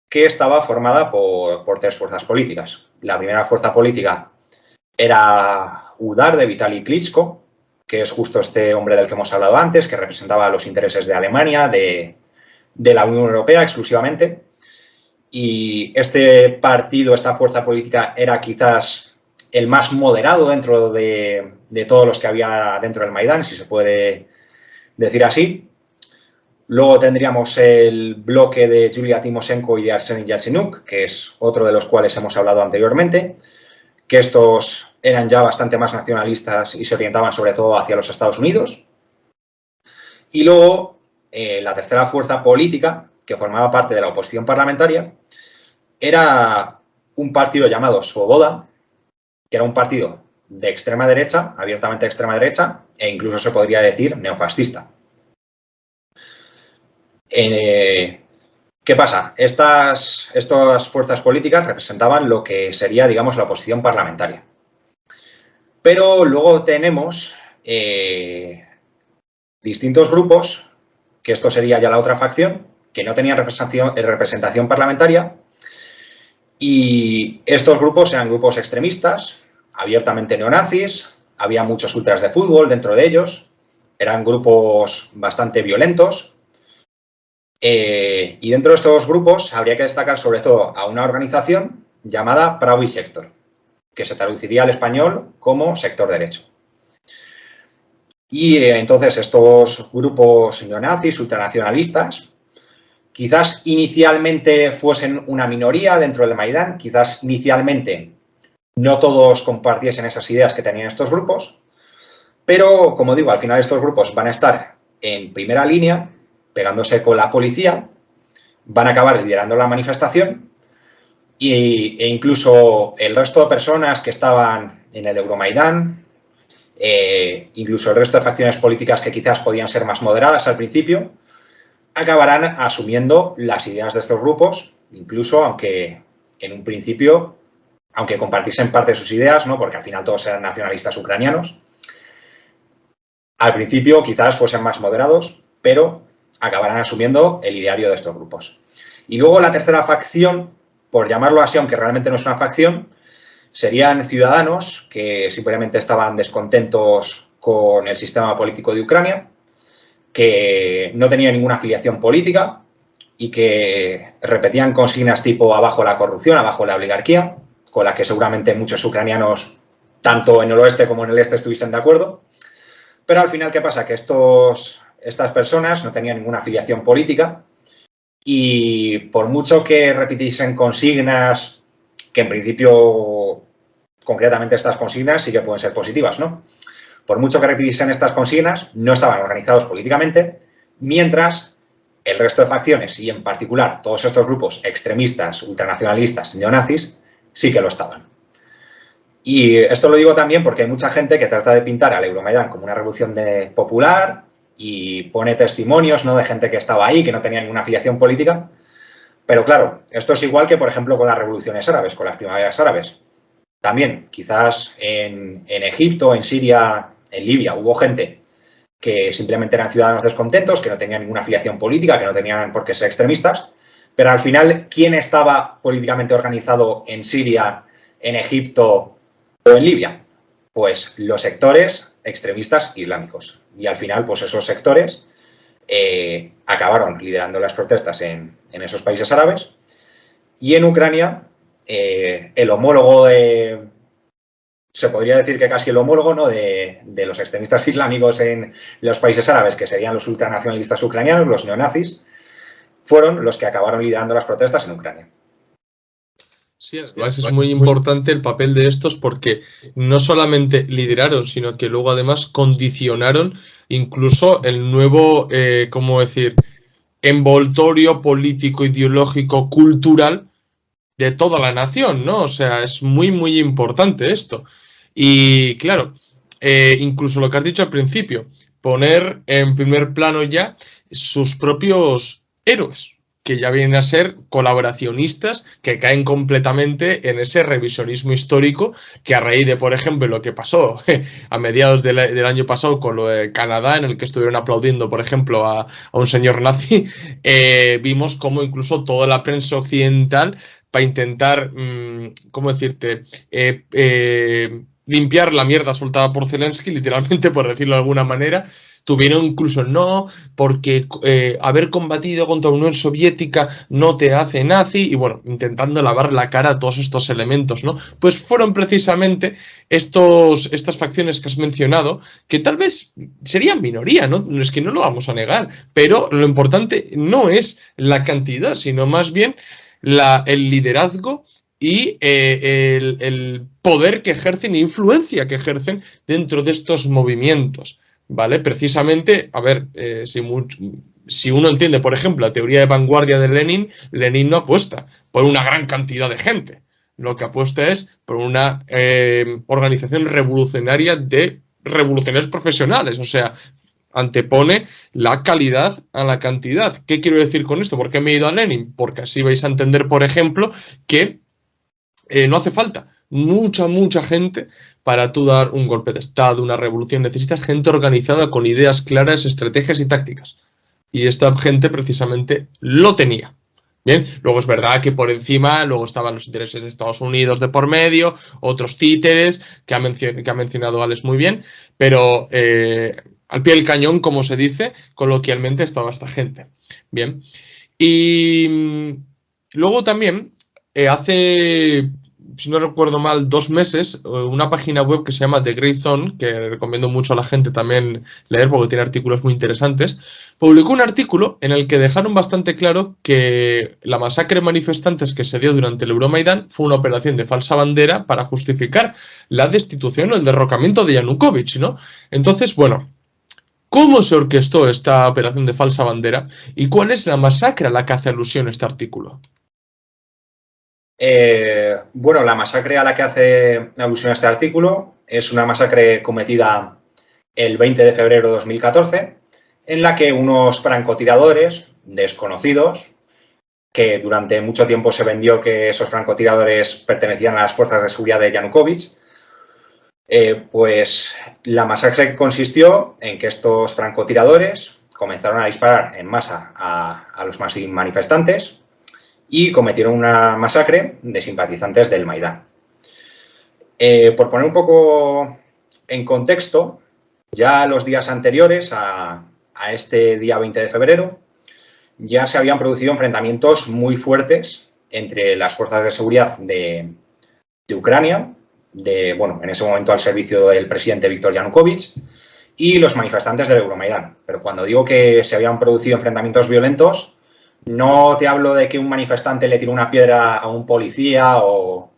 que estaba formada por tres fuerzas políticas. La primera fuerza política era UDAR de Vitaly Klitschko, que es justo este hombre del que hemos hablado antes, que representaba los intereses de Alemania, de la Unión Europea exclusivamente. Y este partido, esta fuerza política, era quizás el más moderado dentro de todos los que había dentro del Maidán, si se puede decir así. Luego tendríamos el bloque de Yulia Tymoshenko y de Arseniy Yatsenyuk, que es otro de los cuales hemos hablado anteriormente, que estos eran ya bastante más nacionalistas y se orientaban sobre todo hacia los Estados Unidos. Y luego la tercera fuerza política, que formaba parte de la oposición parlamentaria, era un partido llamado Svoboda, que era un partido de extrema derecha, abiertamente de extrema derecha, e incluso se podría decir neofascista. ¿Qué pasa? Estas fuerzas políticas representaban lo que sería, digamos, la oposición parlamentaria. Pero luego tenemos distintos grupos, que esto sería ya la otra facción, que no tenían representación parlamentaria, y estos grupos eran grupos extremistas, abiertamente neonazis, había muchos ultras de fútbol dentro de ellos, eran grupos bastante violentos. Y dentro de estos grupos habría que destacar sobre todo a una organización llamada Pravý Sektor, que se traduciría al español como sector derecho. Y entonces estos grupos neonazis, ultranacionalistas, quizás inicialmente fuesen una minoría dentro del Maidán, quizás inicialmente no todos compartiesen esas ideas que tenían estos grupos, pero como digo, al final estos grupos van a estar en primera línea, pegándose con la policía, van a acabar liderando la manifestación e incluso el resto de personas que estaban en el Euromaidán, incluso el resto de facciones políticas que quizás podían ser más moderadas al principio, acabarán asumiendo las ideas de estos grupos, incluso aunque en un principio, aunque compartiesen parte de sus ideas, ¿no? Porque al final todos eran nacionalistas ucranianos, al principio quizás fuesen más moderados, pero acabarán asumiendo el ideario de estos grupos. Y luego la tercera facción, por llamarlo así, aunque realmente no es una facción, serían ciudadanos que simplemente estaban descontentos con el sistema político de Ucrania, que no tenían ninguna afiliación política y que repetían consignas tipo abajo la corrupción, abajo la oligarquía, con la que seguramente muchos ucranianos, tanto en el oeste como en el este, estuviesen de acuerdo. Pero al final, ¿qué pasa? Que estas personas no tenían ninguna afiliación política y por mucho que repitiesen consignas, que en principio, concretamente estas consignas sí que pueden ser positivas, ¿no? Por mucho que repitiesen estas consignas, no estaban organizados políticamente, mientras el resto de facciones, y en particular todos estos grupos extremistas, ultranacionalistas, neonazis, sí que lo estaban. Y esto lo digo también porque hay mucha gente que trata de pintar al Euromaidan como una revolución popular y pone testimonios, ¿no?, de gente que estaba ahí, que no tenía ninguna afiliación política. Pero claro, esto es igual que, por ejemplo, con las revoluciones árabes, con las primaveras árabes. También, quizás en Egipto, en Siria, en Libia, hubo gente que simplemente eran ciudadanos descontentos, que no tenían ninguna afiliación política, que no tenían por qué ser extremistas, pero al final, ¿quién estaba políticamente organizado en Siria, en Egipto o en Libia? Pues los sectores extremistas islámicos. Y al final, pues esos sectores acabaron liderando las protestas en esos países árabes. Y en Ucrania, el homólogo se podría decir que casi el homólogo, ¿no?, de los extremistas islámicos en los países árabes, que serían los ultranacionalistas ucranianos, los neonazis, fueron los que acabaron liderando las protestas en Ucrania. Sí, además es muy importante el papel de estos porque no solamente lideraron, sino que luego además condicionaron incluso el nuevo, ¿cómo decir?, envoltorio político, ideológico, cultural de toda la nación, ¿no? O sea, es muy, muy importante esto. Y claro, incluso lo que has dicho al principio, poner en primer plano ya sus propios héroes, que ya vienen a ser colaboracionistas que caen completamente en ese revisionismo histórico que a raíz de, por ejemplo, lo que pasó a mediados del año pasado con lo de Canadá, en el que estuvieron aplaudiendo, por ejemplo, a un señor nazi, vimos cómo incluso toda la prensa occidental, para intentar, ¿cómo decirte?, limpiar la mierda soltada por Zelensky, literalmente, por decirlo de alguna manera, tuvieron incluso no, porque haber combatido contra la Unión Soviética no te hace nazi, y bueno, intentando lavar la cara a todos estos elementos, ¿no? Pues fueron precisamente estas facciones que has mencionado, que tal vez serían minoría, ¿no? Es que no lo vamos a negar, pero lo importante no es la cantidad, sino más bien el liderazgo y el poder que ejercen e influencia que ejercen dentro de estos movimientos, ¿vale? Precisamente, a ver, si uno entiende, por ejemplo, la teoría de vanguardia de Lenin, Lenin no apuesta por una gran cantidad de gente. Lo que apuesta es por una organización revolucionaria de revolucionarios profesionales, o sea, antepone la calidad a la cantidad. ¿Qué quiero decir con esto? ¿Por qué me he ido a Lenin? Porque así vais a entender, por ejemplo, que no hace falta mucha gente para tú dar un golpe de estado, una revolución. Necesitas gente organizada con ideas claras, estrategias y tácticas. Y esta gente precisamente lo tenía. Bien, luego es verdad que por encima luego estaban los intereses de Estados Unidos de por medio, otros títeres que ha mencionado Alex muy bien, pero al pie del cañón, como se dice, coloquialmente estaba esta gente. Bien, y luego también hace, si no recuerdo mal, 2 meses, una página web que se llama The Grey Zone, que recomiendo mucho a la gente también leer porque tiene artículos muy interesantes, publicó un artículo en el que dejaron bastante claro que la masacre de manifestantes que se dio durante el Euromaidan fue una operación de falsa bandera para justificar la destitución o el derrocamiento de Yanukovych, ¿no? Entonces, bueno, ¿cómo se orquestó esta operación de falsa bandera y cuál es la masacre a la que hace alusión este artículo? Bueno, la masacre a la que hace alusión este artículo es una masacre cometida el 20 de febrero de 2014, en la que unos francotiradores desconocidos, que durante mucho tiempo se vendió que esos francotiradores pertenecían a las fuerzas de seguridad de Yanukovych, pues la masacre consistió en que estos francotiradores comenzaron a disparar en masa a los manifestantes y cometieron una masacre de simpatizantes del Maidán. Por poner un poco en contexto, ya los días anteriores a este día 20 de febrero, ya se habían producido enfrentamientos muy fuertes entre las fuerzas de seguridad de Ucrania, bueno, en ese momento al servicio del presidente Viktor Yanukovych, y los manifestantes del Euromaidan. Pero cuando digo que se habían producido enfrentamientos violentos, no te hablo de que un manifestante le tiró una piedra a un policía o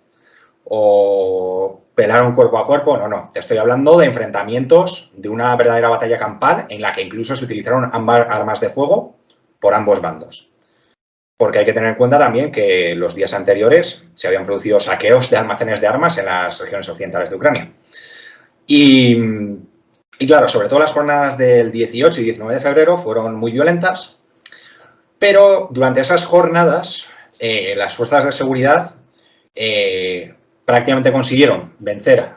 pelaron cuerpo a cuerpo, no. Te estoy hablando de enfrentamientos, de una verdadera batalla campal en la que incluso se utilizaron ambas armas de fuego por ambos bandos. porque hay que tener en cuenta también que los días anteriores se habían producido saqueos de almacenes de armas en las regiones occidentales de Ucrania. Y claro, sobre todo las jornadas del 18 y 19 de febrero fueron muy violentas, pero durante esas jornadas las fuerzas de seguridad prácticamente consiguieron vencer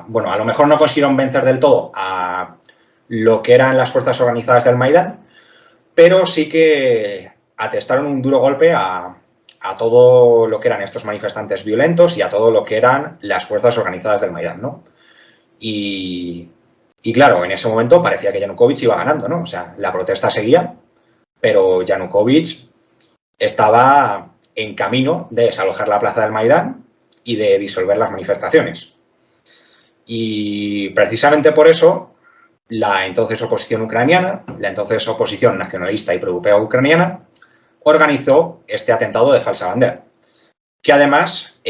bueno, a lo mejor no consiguieron vencer del todo a lo que eran las fuerzas organizadas del Maidán, pero sí que atestaron un duro golpe a todo lo que eran estos manifestantes violentos y a todo lo que eran las fuerzas organizadas del Maidán, ¿no? Y claro, en ese momento parecía que Yanukovych iba ganando, ¿no? O sea, la protesta seguía, pero Yanukovych estaba en camino de desalojar la plaza del Maidán y de disolver las manifestaciones. Y precisamente por eso la entonces oposición ucraniana, la entonces oposición nacionalista y pro-europea ucraniana, organizó este atentado de falsa bandera. Que además,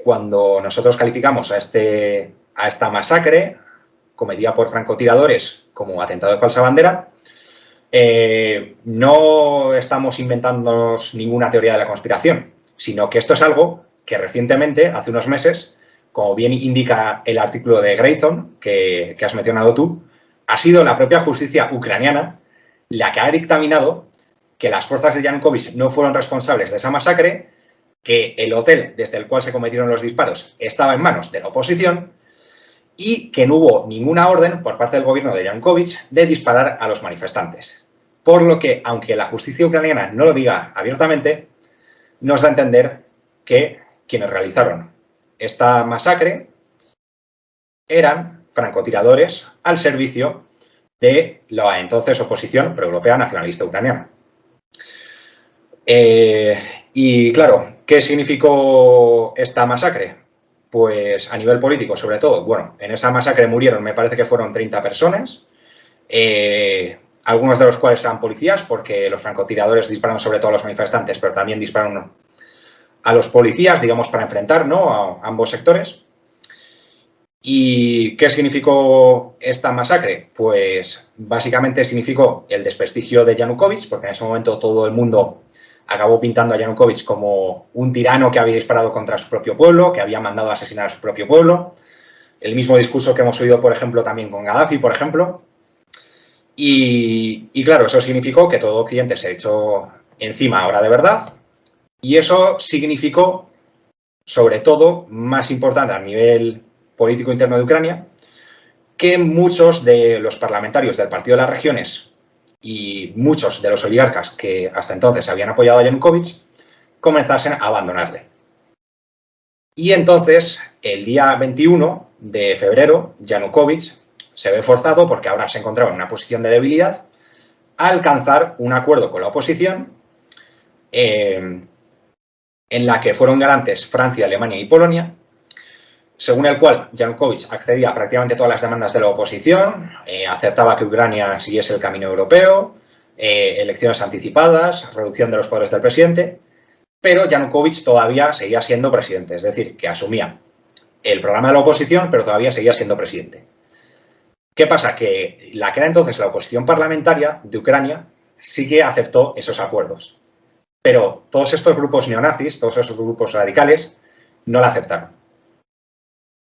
cuando nosotros calificamos a esta masacre cometida por francotiradores como atentado de falsa bandera, no estamos inventándonos ninguna teoría de la conspiración, sino que esto es algo que recientemente, hace unos meses, como bien indica el artículo de Grayson que has mencionado tú, ha sido la propia justicia ucraniana la que ha dictaminado que las fuerzas de Yanukovych no fueron responsables de esa masacre, que el hotel desde el cual se cometieron los disparos estaba en manos de la oposición y que no hubo ninguna orden por parte del gobierno de Yanukovych de disparar a los manifestantes. Por lo que, aunque la justicia ucraniana no lo diga abiertamente, nos da a entender que quienes realizaron esta masacre eran francotiradores al servicio de la entonces oposición pro-europea nacionalista ucraniana. Y claro, ¿qué significó esta masacre? Pues a nivel político, sobre todo, bueno, en esa masacre murieron, me parece que fueron 30 personas, algunos de los cuales eran policías, porque los francotiradores dispararon sobre todo a los manifestantes, pero también dispararon a los policías, digamos, para enfrentar, ¿no?, a ambos sectores. ¿Y qué significó esta masacre? Pues básicamente significó el desprestigio de Yanukovych, porque en ese momento todo el mundo acabó pintando a Yanukovych como un tirano que había disparado contra su propio pueblo, que había mandado a asesinar a su propio pueblo. El mismo discurso que hemos oído, por ejemplo, también con Gaddafi, por ejemplo. Y claro, eso significó que todo Occidente se echó encima ahora de verdad. Y eso significó, sobre todo, más importante a nivel político interno de Ucrania, que muchos de los parlamentarios del Partido de las Regiones y muchos de los oligarcas que hasta entonces habían apoyado a Yanukovych comenzasen a abandonarle. Y entonces, el día 21 de febrero, Yanukovych se ve forzado, porque ahora se encontraba en una posición de debilidad, a alcanzar un acuerdo con la oposición en la que fueron garantes Francia, Alemania y Polonia, según el cual Yanukovych accedía a prácticamente todas las demandas de la oposición, aceptaba que Ucrania siguiese el camino europeo, elecciones anticipadas, reducción de los poderes del presidente, pero Yanukovych todavía seguía siendo presidente, es decir, que asumía el programa de la oposición, pero todavía seguía siendo presidente. ¿Qué pasa? Que la que era entonces la oposición parlamentaria de Ucrania sí que aceptó esos acuerdos, pero todos estos grupos neonazis, todos esos grupos radicales, no la aceptaron.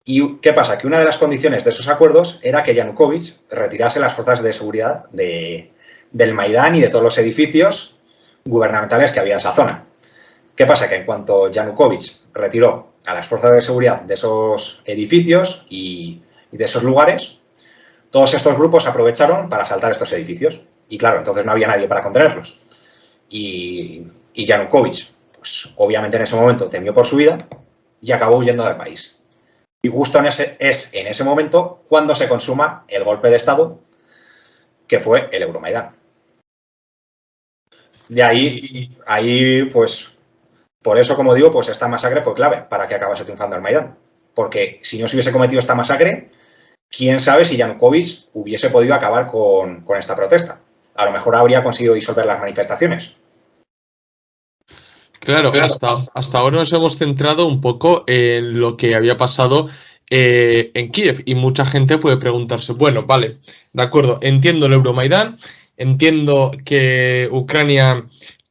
¿Y qué pasa? Que una de las condiciones de esos acuerdos era que Yanukovych retirase las fuerzas de seguridad del Maidán y de todos los edificios gubernamentales que había en esa zona. ¿Qué pasa? Que en cuanto Yanukovych retiró a las fuerzas de seguridad de esos edificios y de esos lugares, todos estos grupos aprovecharon para asaltar estos edificios. Y claro, entonces no había nadie para contenerlos. Y Yanukovych, pues obviamente en ese momento temió por su vida y acabó huyendo del país. Y justo en ese momento cuando se consuma el golpe de Estado, que fue el Euromaidán. De ahí, pues, por eso, como digo, pues esta masacre fue clave para que acabase triunfando el Maidán. Porque si no se hubiese cometido esta masacre, quién sabe si Yanukovych hubiese podido acabar con esta protesta. A lo mejor habría conseguido disolver las manifestaciones. Claro, hasta ahora nos hemos centrado un poco en lo que había pasado en Kiev, y mucha gente puede preguntarse, bueno, vale, de acuerdo, entiendo el Euromaidán, entiendo que Ucrania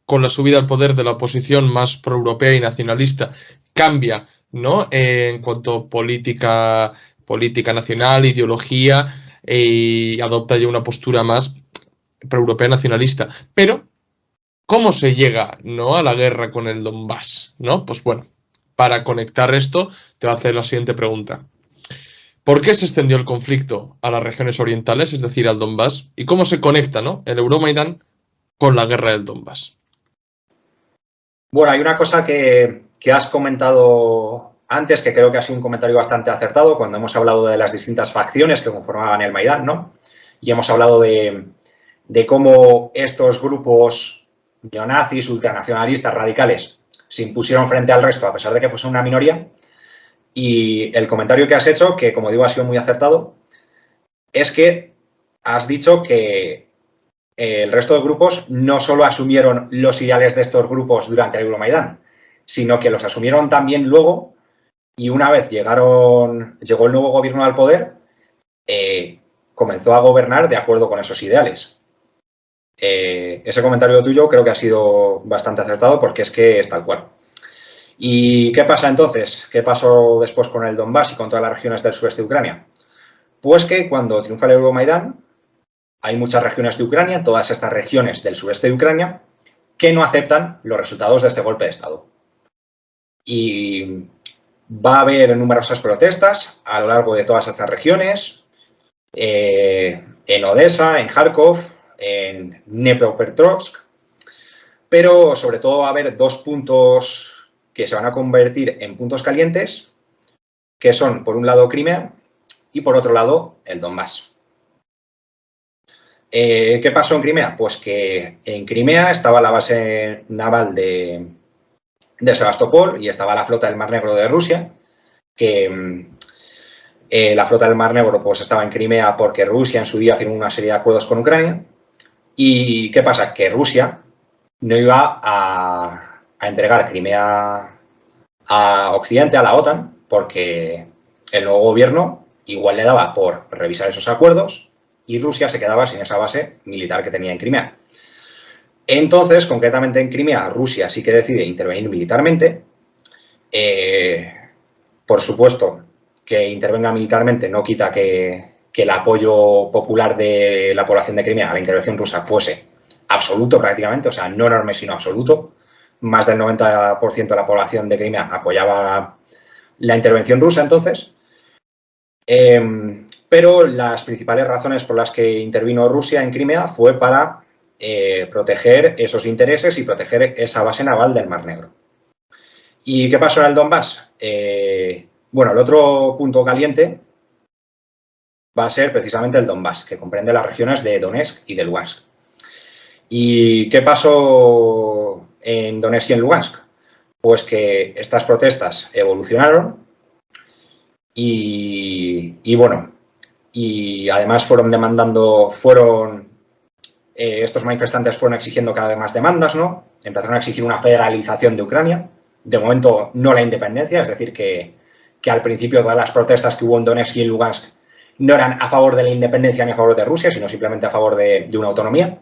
con la subida al poder de la oposición más proeuropea y nacionalista, cambia, ¿no? En cuanto a política nacional, ideología, y adopta ya una postura más proeuropea nacionalista. Pero, ¿cómo se llega, ¿no?, a la guerra con el Donbass, ¿no? Pues bueno, para conectar esto, te voy a hacer la siguiente pregunta. ¿Por qué se extendió el conflicto a las regiones orientales, es decir, al Donbass? ¿Y cómo se conecta, ¿no?, el Euromaidán con la guerra del Donbass? Bueno, hay una cosa que has comentado antes, que creo que ha sido un comentario bastante acertado, cuando hemos hablado de las distintas facciones que conformaban el Maidán, ¿no? Y hemos hablado de cómo estos grupos neonazis, ultranacionalistas, radicales, se impusieron frente al resto, a pesar de que fuesen una minoría. Y el comentario que has hecho, que como digo ha sido muy acertado, es que has dicho que el resto de grupos no solo asumieron los ideales de estos grupos durante el Euromaidán, sino que los asumieron también luego, y una vez llegó el nuevo gobierno al poder, comenzó a gobernar de acuerdo con esos ideales. Ese comentario tuyo creo que ha sido bastante acertado, porque es que es tal cual. ¿Y qué pasa entonces? ¿Qué pasó después con el Donbass y con todas las regiones del sureste de Ucrania? Pues que cuando triunfa el Euromaidán, hay muchas regiones de Ucrania, todas estas regiones del sureste de Ucrania, que no aceptan los resultados de este golpe de Estado. Y va a haber numerosas protestas a lo largo de todas estas regiones, en Odessa, en Kharkov, en Dnepropetrovsk, pero sobre todo va a haber dos puntos que se van a convertir en puntos calientes, que son, por un lado, Crimea y, por otro lado, el Donbass. ¿Qué pasó en Crimea? Pues que en Crimea estaba la base naval de Sebastopol y estaba la flota del Mar Negro de Rusia, que la flota del Mar Negro pues estaba en Crimea porque Rusia en su día firmó una serie de acuerdos con Ucrania. ¿Y qué pasa? Que Rusia no iba a entregar Crimea a Occidente, a la OTAN, porque el nuevo gobierno igual le daba por revisar esos acuerdos y Rusia se quedaba sin esa base militar que tenía en Crimea. Entonces, concretamente en Crimea, Rusia sí que decide intervenir militarmente. Por supuesto, que intervenga militarmente no quita que el apoyo popular de la población de Crimea a la intervención rusa fuese absoluto prácticamente, o sea, no enorme, sino absoluto. Más del 90% de la población de Crimea apoyaba la intervención rusa entonces. Pero las principales razones por las que intervino Rusia en Crimea fue para proteger esos intereses y proteger esa base naval del Mar Negro. ¿Y qué pasó en el Donbass? Bueno, el otro punto caliente va a ser precisamente el Donbass, que comprende las regiones de Donetsk y de Lugansk. ¿Y qué pasó en Donetsk y en Lugansk? Pues que estas protestas evolucionaron y bueno, y además estos manifestantes fueron exigiendo cada vez más demandas, ¿no? Empezaron a exigir una federalización de Ucrania, de momento no la independencia, es decir, que al principio todas las protestas que hubo en Donetsk y en Lugansk no eran a favor de la independencia ni a favor de Rusia, sino simplemente a favor de una autonomía.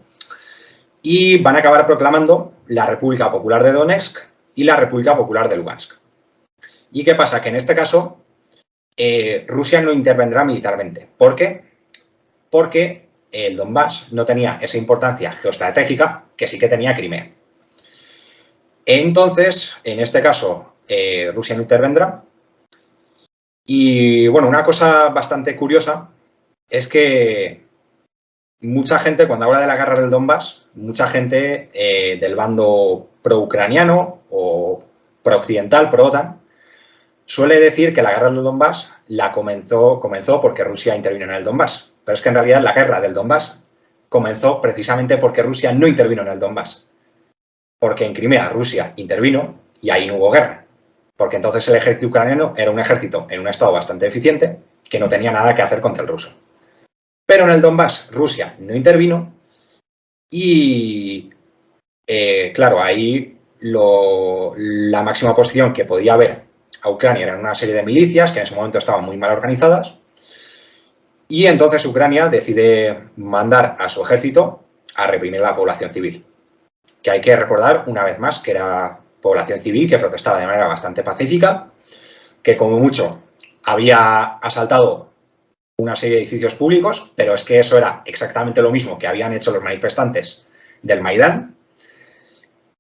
Y van a acabar proclamando la República Popular de Donetsk y la República Popular de Lugansk. ¿Y qué pasa? Que en este caso Rusia no intervendrá militarmente. ¿Por qué? Porque el Donbass no tenía esa importancia geoestratégica que sí que tenía Crimea. Entonces, en este caso, Rusia no intervendrá. Y bueno, una cosa bastante curiosa es que mucha gente, cuando habla de la guerra del Donbass, mucha gente del bando pro-ucraniano o pro-occidental, pro-OTAN, suele decir que la guerra del Donbass comenzó porque Rusia intervino en el Donbass. Pero es que en realidad la guerra del Donbass comenzó precisamente porque Rusia no intervino en el Donbass. Porque en Crimea Rusia intervino y ahí no hubo guerra. Porque entonces el ejército ucraniano era un ejército en un estado bastante eficiente que no tenía nada que hacer contra el ruso. Pero en el Donbass Rusia no intervino y, claro, ahí la máxima oposición que podía haber a Ucrania eran una serie de milicias que en ese momento estaban muy mal organizadas y entonces Ucrania decide mandar a su ejército a reprimir a la población civil. que hay que recordar una vez más que era población civil que protestaba de manera bastante pacífica, que como mucho había asaltado una serie de edificios públicos, pero es que eso era exactamente lo mismo que habían hecho los manifestantes del Maidán,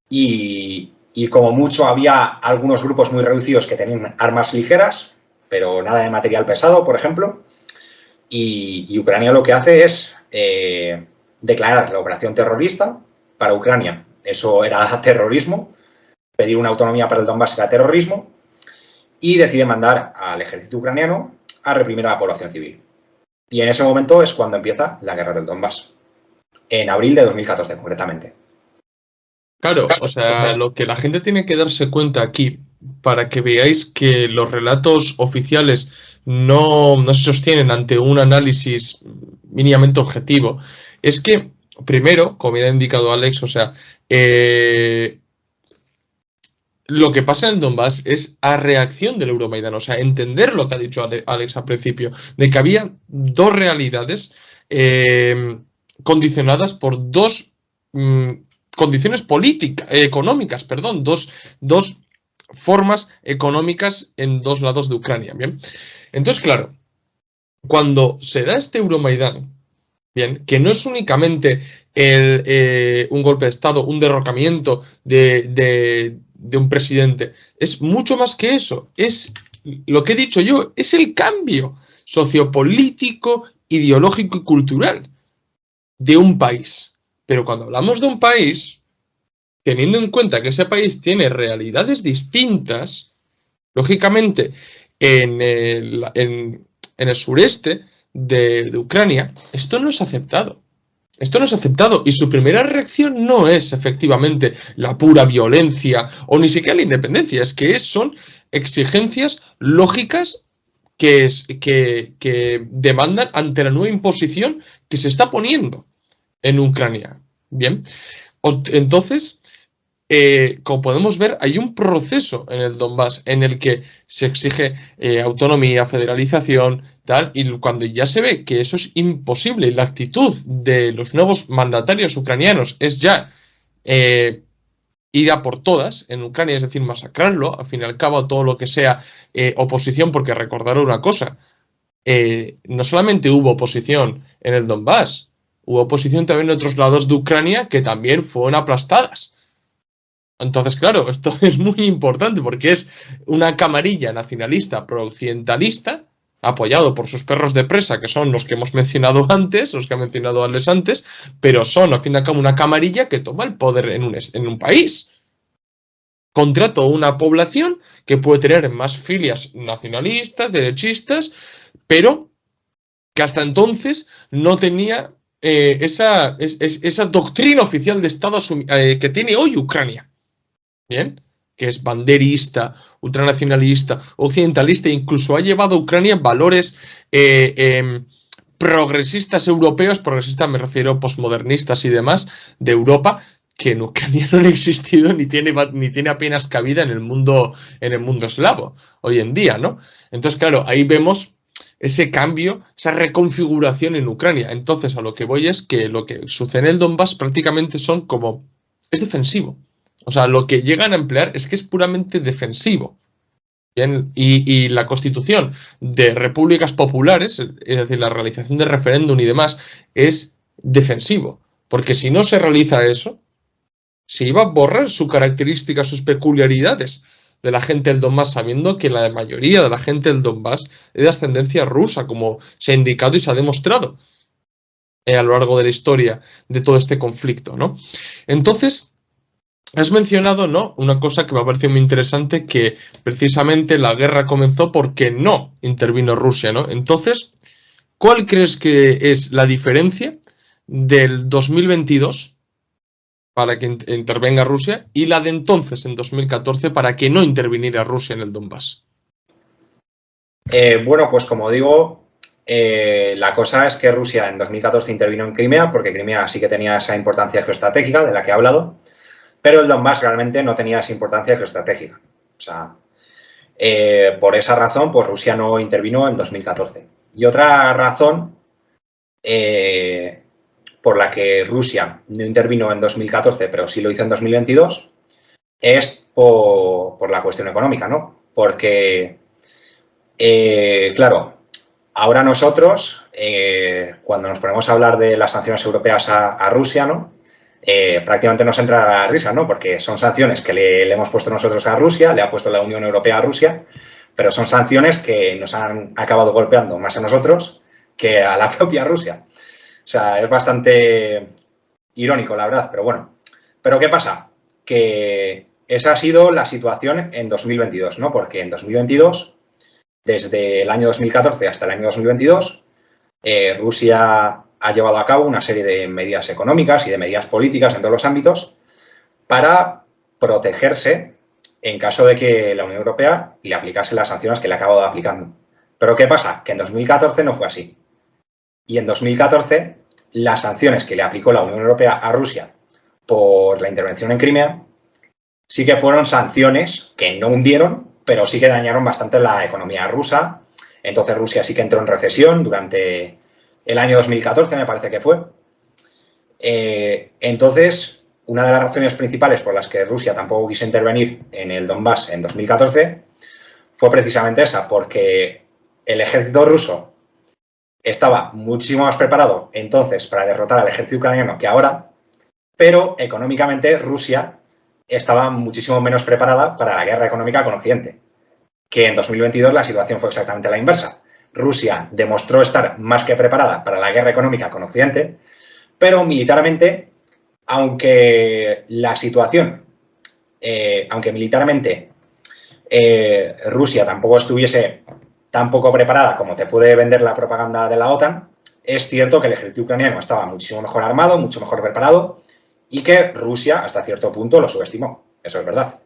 y como mucho había algunos grupos muy reducidos que tenían armas ligeras, pero nada de material pesado, por ejemplo, y Ucrania lo que hace es declarar la operación terrorista. Para Ucrania eso era terrorismo, pedir una autonomía para el Donbass era terrorismo, y decide mandar al ejército ucraniano a reprimir a la población civil. Y en ese momento es cuando empieza la guerra del Donbass, en abril de 2014 concretamente. Claro, o sea, lo que la gente tiene que darse cuenta aquí, para que veáis que los relatos oficiales no se sostienen ante un análisis mínimamente objetivo, es que, primero, como bien ha indicado Alex, o sea, lo que pasa en el Donbass es a reacción del Euromaidan, o sea, entender lo que ha dicho Alex al principio, de que había dos realidades condicionadas por dos condiciones políticas, económicas, perdón, dos formas económicas en dos lados de Ucrania, ¿bien? Entonces, claro, cuando se da este Euromaidan, bien, que no es únicamente un golpe de Estado, un derrocamiento de un presidente, es mucho más que eso, es lo que he dicho yo, es el cambio sociopolítico, ideológico y cultural de un país. Pero cuando hablamos de un país, teniendo en cuenta que ese país tiene realidades distintas, lógicamente en el sureste de Ucrania, esto no es aceptado. Esto no es aceptado y su primera reacción no es efectivamente la pura violencia o ni siquiera la independencia, es que son exigencias lógicas que demandan ante la nueva imposición que se está poniendo en Ucrania. Bien, entonces, como podemos ver, hay un proceso en el Donbass en el que se exige autonomía, federalización, tal, y cuando ya se ve que eso es imposible y la actitud de los nuevos mandatarios ucranianos es ya ir a por todas en Ucrania, es decir, masacrarlo, al fin y al cabo todo lo que sea oposición, porque recordaros una cosa, no solamente hubo oposición en el Donbass, hubo oposición también en otros lados de Ucrania que también fueron aplastadas. Entonces, claro, esto es muy importante porque es una camarilla nacionalista pro-occidentalista, apoyado por sus perros de presa, que son los que hemos mencionado antes, los que ha mencionado Alex antes, pero son, al fin y al cabo, una camarilla que toma el poder en un país. Contra toda una población que puede tener más filias nacionalistas, derechistas, pero que hasta entonces no tenía esa doctrina oficial de Estado que tiene hoy Ucrania. Bien, que es banderista, ultranacionalista, occidentalista, e incluso ha llevado a Ucrania valores progresistas europeos, progresistas me refiero posmodernistas y demás, de Europa, que en Ucrania no han existido ni tiene apenas cabida en el mundo eslavo hoy en día, ¿no? Entonces, claro, ahí vemos ese cambio, esa reconfiguración en Ucrania. Entonces, a lo que voy es que lo que sucede en el Donbass prácticamente es defensivo. O sea, lo que llegan a emplear es que es puramente defensivo. Bien, y la constitución de repúblicas populares, es decir, la realización de referéndum y demás, es defensivo. Porque si no se realiza eso, se iba a borrar su característica, sus peculiaridades de la gente del Donbass, sabiendo que la mayoría de la gente del Donbass es de ascendencia rusa, como se ha indicado y se ha demostrado a lo largo de la historia de todo este conflicto, ¿no? Entonces, has mencionado, ¿no?, una cosa que me ha parecido muy interesante, que precisamente la guerra comenzó porque no intervino Rusia, ¿no? Entonces, ¿cuál crees que es la diferencia del 2022 para que intervenga Rusia y la de entonces, en 2014, para que no interviniera Rusia en el Donbass? Bueno, pues como digo, la cosa es que Rusia en 2014 intervino en Crimea, porque Crimea sí que tenía esa importancia geoestratégica de la que he hablado, pero el Donbass realmente no tenía esa importancia geoestratégica. O sea, por esa razón, pues Rusia no intervino en 2014. Y otra razón por la que Rusia no intervino en 2014, pero sí lo hizo en 2022, es por la cuestión económica, ¿no? Porque, claro, ahora nosotros, cuando nos ponemos a hablar de las sanciones europeas a Rusia, ¿no? Prácticamente nos entra la risa, ¿no? Porque son sanciones que le hemos puesto nosotros a Rusia, le ha puesto la Unión Europea a Rusia, pero son sanciones que nos han acabado golpeando más a nosotros que a la propia Rusia. O sea, es bastante irónico, la verdad, pero bueno. ¿Pero qué pasa? Que esa ha sido la situación en 2022, ¿no? Porque en 2022, desde el año 2014 hasta el año 2022, Rusia ha llevado a cabo una serie de medidas económicas y de medidas políticas en todos los ámbitos para protegerse en caso de que la Unión Europea le aplicase las sanciones que le ha acabado aplicando. Pero ¿qué pasa? Que en 2014 no fue así. Y en 2014, las sanciones que le aplicó la Unión Europea a Rusia por la intervención en Crimea sí que fueron sanciones que no hundieron, pero sí que dañaron bastante la economía rusa. Entonces Rusia sí que entró en recesión durante el año 2014, me parece que fue. Entonces, una de las razones principales por las que Rusia tampoco quiso intervenir en el Donbass en 2014 fue precisamente esa, porque el ejército ruso estaba muchísimo más preparado entonces para derrotar al ejército ucraniano que ahora, pero económicamente Rusia estaba muchísimo menos preparada para la guerra económica con Occidente, que en 2022 la situación fue exactamente la inversa. Rusia demostró estar más que preparada para la guerra económica con Occidente, pero militarmente, aunque la situación, aunque militarmente Rusia tampoco estuviese tan poco preparada como te puede vender la propaganda de la OTAN, es cierto que el ejército ucraniano estaba muchísimo mejor armado, mucho mejor preparado y que Rusia hasta cierto punto lo subestimó. Eso es verdad.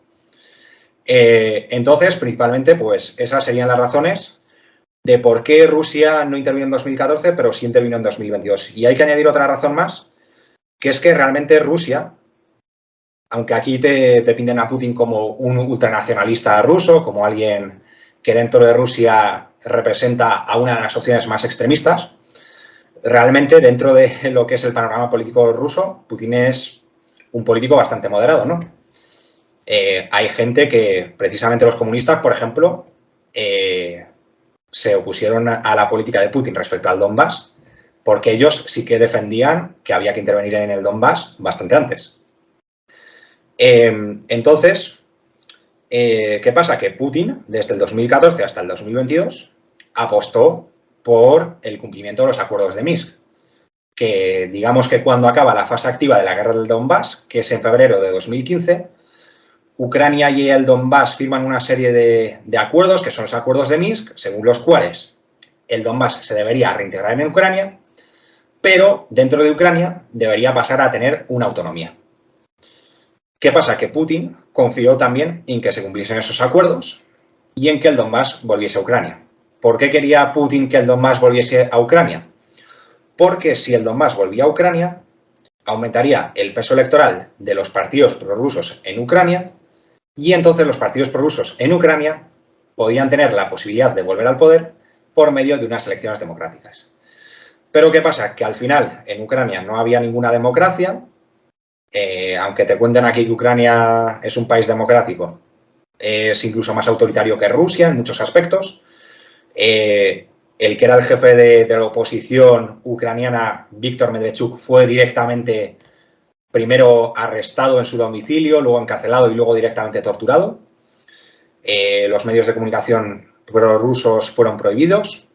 Entonces, principalmente, pues esas serían las razones de por qué Rusia no intervino en 2014, pero sí intervino en 2022. Y hay que añadir otra razón más, que es que realmente Rusia, aunque aquí te pinten a Putin como un ultranacionalista ruso, como alguien que dentro de Rusia representa a una de las opciones más extremistas, realmente dentro de lo que es el panorama político ruso, Putin es un político bastante moderado, ¿no? Hay gente que, precisamente los comunistas, por ejemplo, se opusieron a la política de Putin respecto al Donbass, porque ellos sí que defendían que había que intervenir en el Donbass bastante antes. Entonces, ¿qué pasa? Que Putin, desde el 2014 hasta el 2022, apostó por el cumplimiento de los acuerdos de Minsk, que digamos que cuando acaba la fase activa de la guerra del Donbass, que es en febrero de 2015, Ucrania y el Donbass firman una serie de acuerdos, que son los acuerdos de Minsk, según los cuales el Donbass se debería reintegrar en Ucrania, pero dentro de Ucrania debería pasar a tener una autonomía. ¿Qué pasa? Que Putin confió también en que se cumpliesen esos acuerdos y en que el Donbass volviese a Ucrania. ¿Por qué quería Putin que el Donbass volviese a Ucrania? Porque si el Donbass volvía a Ucrania, aumentaría el peso electoral de los partidos prorrusos en Ucrania y entonces los partidos prorrusos en Ucrania podían tener la posibilidad de volver al poder por medio de unas elecciones democráticas. Pero ¿qué pasa? Que al final en Ucrania no había ninguna democracia, aunque te cuenten aquí que Ucrania es un país democrático, es incluso más autoritario que Rusia en muchos aspectos. El que era el jefe de la oposición ucraniana, Víctor Medvedchuk, fue directamente primero arrestado en su domicilio, luego encarcelado y luego directamente torturado. Los medios de comunicación prorrusos fueron prohibidos.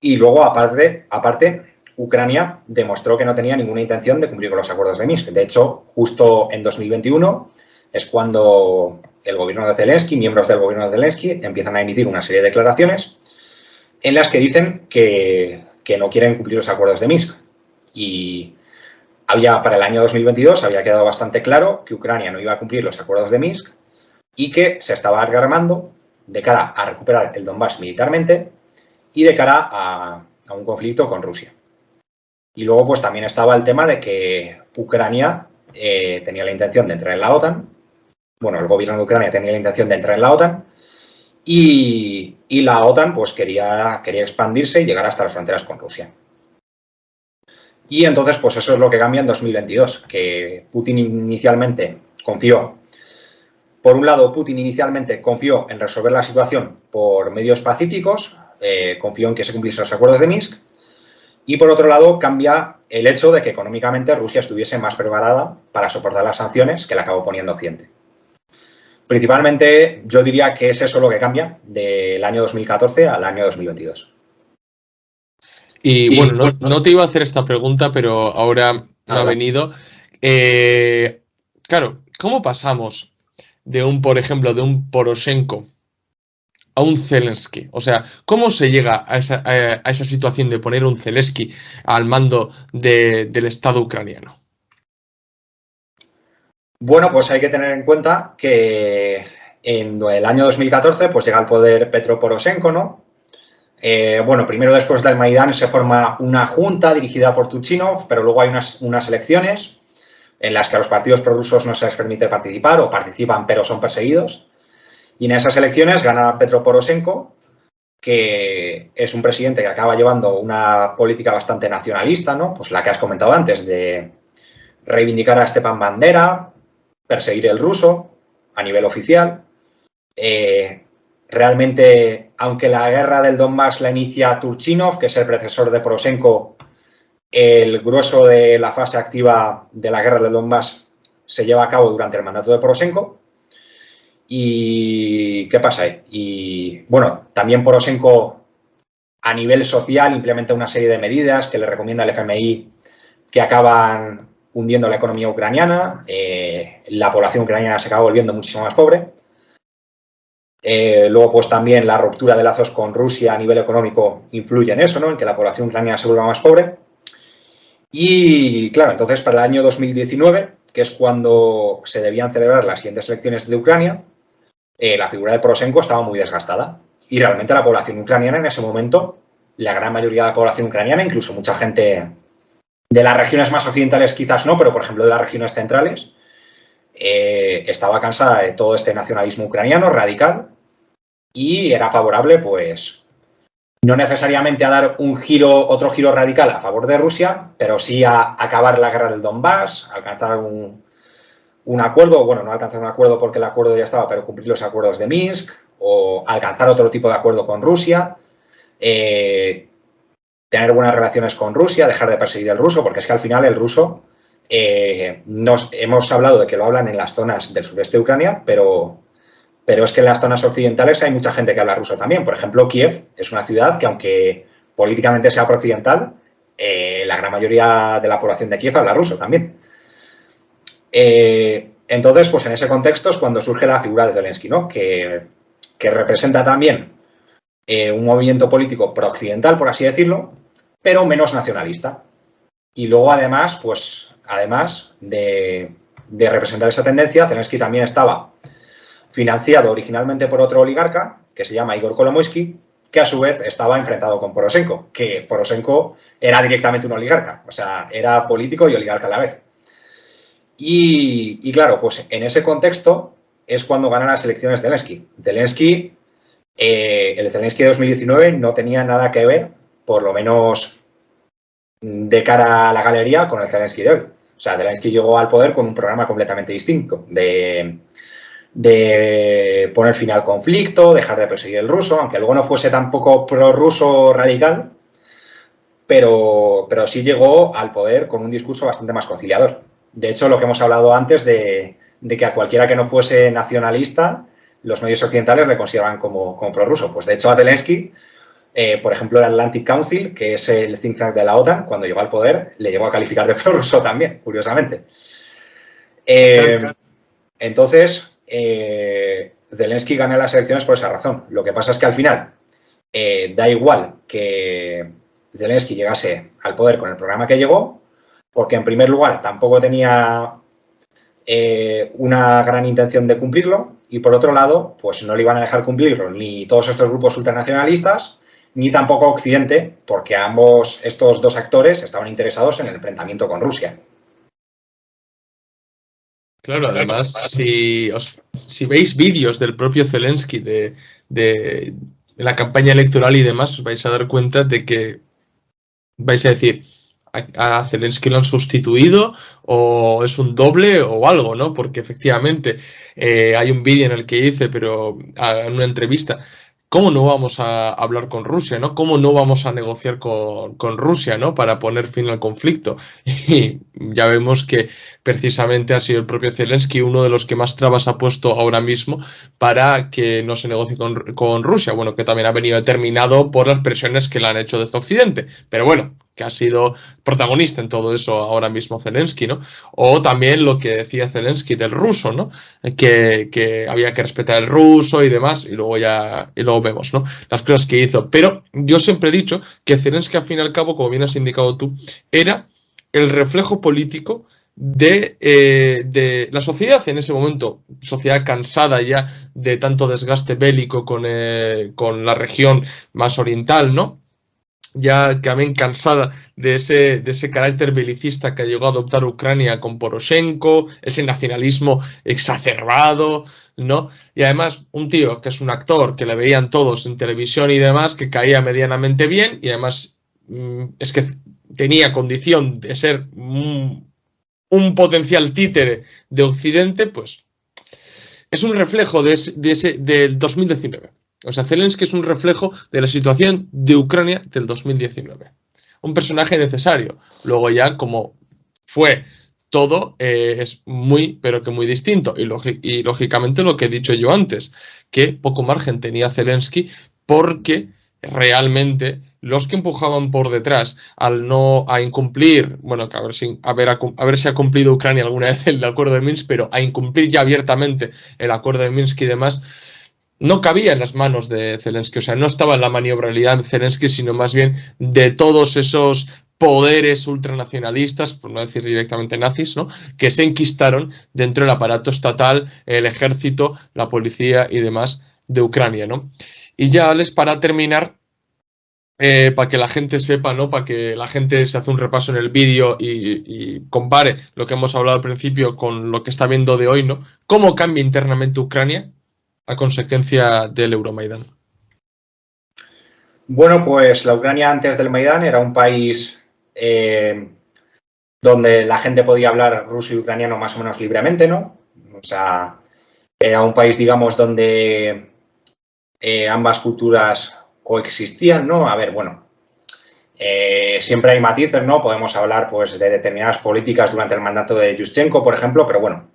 Y luego, aparte, Ucrania demostró que no tenía ninguna intención de cumplir con los acuerdos de Minsk. De hecho, justo en 2021 es cuando el gobierno de Zelensky, miembros del gobierno de Zelensky, empiezan a emitir una serie de declaraciones en las que dicen que no quieren cumplir los acuerdos de Minsk. Y para el año 2022 había quedado bastante claro que Ucrania no iba a cumplir los acuerdos de Minsk y que se estaba armando de cara a recuperar el Donbass militarmente y de cara a un conflicto con Rusia. Y luego pues también estaba el tema de que Ucrania tenía la intención de entrar en la OTAN. Bueno, el gobierno de Ucrania tenía la intención de entrar en la OTAN y la OTAN pues quería expandirse y llegar hasta las fronteras con Rusia. Y entonces, pues eso es lo que cambia en 2022, que Putin inicialmente confió. Por un lado, Putin inicialmente confió en resolver la situación por medios pacíficos, confió en que se cumpliesen los acuerdos de Minsk, y por otro lado, cambia el hecho de que económicamente Rusia estuviese más preparada para soportar las sanciones que le acabó poniendo Occidente. Principalmente, yo diría que es eso lo que cambia del año 2014 al año 2022. Y bueno, no te iba a hacer esta pregunta, pero ahora me ha venido. Claro, ¿cómo pasamos por ejemplo, de un Poroshenko a un Zelensky? O sea, ¿cómo se llega a esa situación de poner un Zelensky al mando del Estado ucraniano? Bueno, pues hay que tener en cuenta que en el año 2014 pues llega al poder Petro Poroshenko, ¿no? Bueno, primero después del Maidán se forma una junta dirigida por Turchinov, pero luego hay unas elecciones en las que a los partidos prorrusos no se les permite participar o participan pero son perseguidos. Y en esas elecciones gana Petro Poroshenko, que es un presidente que acaba llevando una política bastante nacionalista, ¿no? Pues la que has comentado antes, de reivindicar a Stepan Bandera, perseguir el ruso a nivel oficial. Realmente, aunque la guerra del Donbass la inicia Turchinov, que es el predecesor de Poroshenko, el grueso de la fase activa de la guerra del Donbass se lleva a cabo durante el mandato de Poroshenko. ¿Y qué pasa ahí? Y bueno, también Poroshenko a nivel social implementa una serie de medidas que le recomienda el FMI que acaban hundiendo la economía ucraniana, la población ucraniana se acaba volviendo muchísimo más pobre. Luego, pues también la ruptura de lazos con Rusia a nivel económico influye en eso, ¿no? En que la población ucraniana se vuelva más pobre. Y claro, entonces para el año 2019, que es cuando se debían celebrar las siguientes elecciones de Ucrania, la figura de Poroshenko estaba muy desgastada. Y realmente la población ucraniana en ese momento, la gran mayoría de la población ucraniana, incluso mucha gente de las regiones más occidentales quizás no, pero por ejemplo de las regiones centrales, estaba cansada de todo este nacionalismo ucraniano radical y era favorable, pues, no necesariamente a dar otro giro radical a favor de Rusia, pero sí a acabar la guerra del Donbass, alcanzar un acuerdo, bueno, no alcanzar un acuerdo porque el acuerdo ya estaba, pero cumplir los acuerdos de Minsk, o alcanzar otro tipo de acuerdo con Rusia, tener buenas relaciones con Rusia, dejar de perseguir al ruso, porque es que al final el ruso, hemos hablado de que lo hablan en las zonas del sureste de Ucrania, pero es que en las zonas occidentales hay mucha gente que habla ruso también. Por ejemplo, Kiev es una ciudad que, aunque políticamente sea pro-occidental, la gran mayoría de la población de Kiev habla ruso también. Entonces, pues en ese contexto es cuando surge la figura de Zelensky, ¿no? Que representa también un movimiento político pro-occidental, por así decirlo, pero menos nacionalista. Y luego, además, pues además de representar esa tendencia, Zelensky también estaba financiado originalmente por otro oligarca, que se llama Igor Kolomoisky, que a su vez estaba enfrentado con Poroshenko, que Poroshenko era directamente un oligarca, o sea, era político y oligarca a la vez. Y claro, pues en ese contexto es cuando gana las elecciones Zelensky. El Zelensky de 2019 no tenía nada que ver, por lo menos de cara a la galería, con el Zelensky de hoy. O sea, Zelensky llegó al poder con un programa completamente distinto, de poner fin al conflicto, dejar de perseguir el ruso, aunque luego no fuese tampoco prorruso radical, pero sí llegó al poder con un discurso bastante más conciliador. De hecho, lo que hemos hablado antes de que a cualquiera que no fuese nacionalista, los medios occidentales le consideraban como prorruso. Pues de hecho a Zelensky, por ejemplo, el Atlantic Council, que es el think tank de la OTAN, cuando llegó al poder, le llegó a calificar de prorruso también, curiosamente. Entonces, Zelensky gana las elecciones por esa razón. Lo que pasa es que al final da igual que Zelensky llegase al poder con el programa que llegó, porque en primer lugar tampoco tenía una gran intención de cumplirlo, y por otro lado, pues no le iban a dejar cumplirlo ni todos estos grupos ultranacionalistas, ni tampoco Occidente, porque estos dos actores estaban interesados en el enfrentamiento con Rusia. Claro, además, si veis vídeos del propio Zelensky de la campaña electoral y demás, os vais a dar cuenta de que vais a decir, a Zelensky lo han sustituido o es un doble o algo, ¿no? Porque efectivamente hay un vídeo en el que dice, pero en una entrevista, ¿cómo no vamos a hablar con Rusia, ¿no? ¿Cómo no vamos a negociar con Rusia, ¿no? Para poner fin al conflicto. Y ya vemos que precisamente ha sido el propio Zelensky uno de los que más trabas ha puesto ahora mismo para que no se negocie con Rusia. Bueno, que también ha venido determinado por las presiones que le han hecho desde Occidente. Pero bueno, que ha sido protagonista en todo eso ahora mismo Zelensky, ¿no? O también lo que decía Zelensky del ruso, ¿no? Que había que respetar el ruso y demás, y luego vemos, ¿no? Las cosas que hizo. Pero yo siempre he dicho que Zelensky, al fin y al cabo, como bien has indicado tú, era el reflejo político de la sociedad en ese momento, sociedad cansada ya de tanto desgaste bélico con la región más oriental, ¿no? Ya también cansada de ese carácter belicista que ha llegado a adoptar Ucrania con Poroshenko, ese nacionalismo exacerbado, ¿no? Y además un tío que es un actor, que le veían todos en televisión y demás, que caía medianamente bien y además es que tenía condición de ser un potencial títere de Occidente, pues es un reflejo del 2019. O sea, Zelensky es un reflejo de la situación de Ucrania del 2019. Un personaje necesario. Luego ya, como fue todo, es muy, pero que muy distinto. Y lógicamente lo que he dicho yo antes, que poco margen tenía Zelensky porque realmente los que empujaban por detrás a incumplir, bueno, que a ver si ha cumplido Ucrania alguna vez el acuerdo de Minsk, pero a incumplir ya abiertamente el acuerdo de Minsk y demás, no cabía en las manos de Zelensky, o sea, no estaba en la maniobrabilidad de Zelensky, sino más bien de todos esos poderes ultranacionalistas, por no decir directamente nazis, ¿no? Que se enquistaron dentro del aparato estatal, el ejército, la policía y demás de Ucrania, ¿no? Y ya, Alex, para terminar, para que la gente sepa, ¿no? Para que la gente se hace un repaso en el vídeo y compare lo que hemos hablado al principio con lo que está viendo de hoy, ¿no? ¿Cómo cambia internamente Ucrania a consecuencia del Euromaidán? Bueno, pues la Ucrania antes del Maidán era un país donde la gente podía hablar ruso y ucraniano más o menos libremente, ¿no? O sea, era un país, digamos, donde ambas culturas coexistían, ¿no? A ver, bueno, siempre hay matices, ¿no? Podemos hablar, pues, de determinadas políticas durante el mandato de Yushchenko, por ejemplo, pero bueno,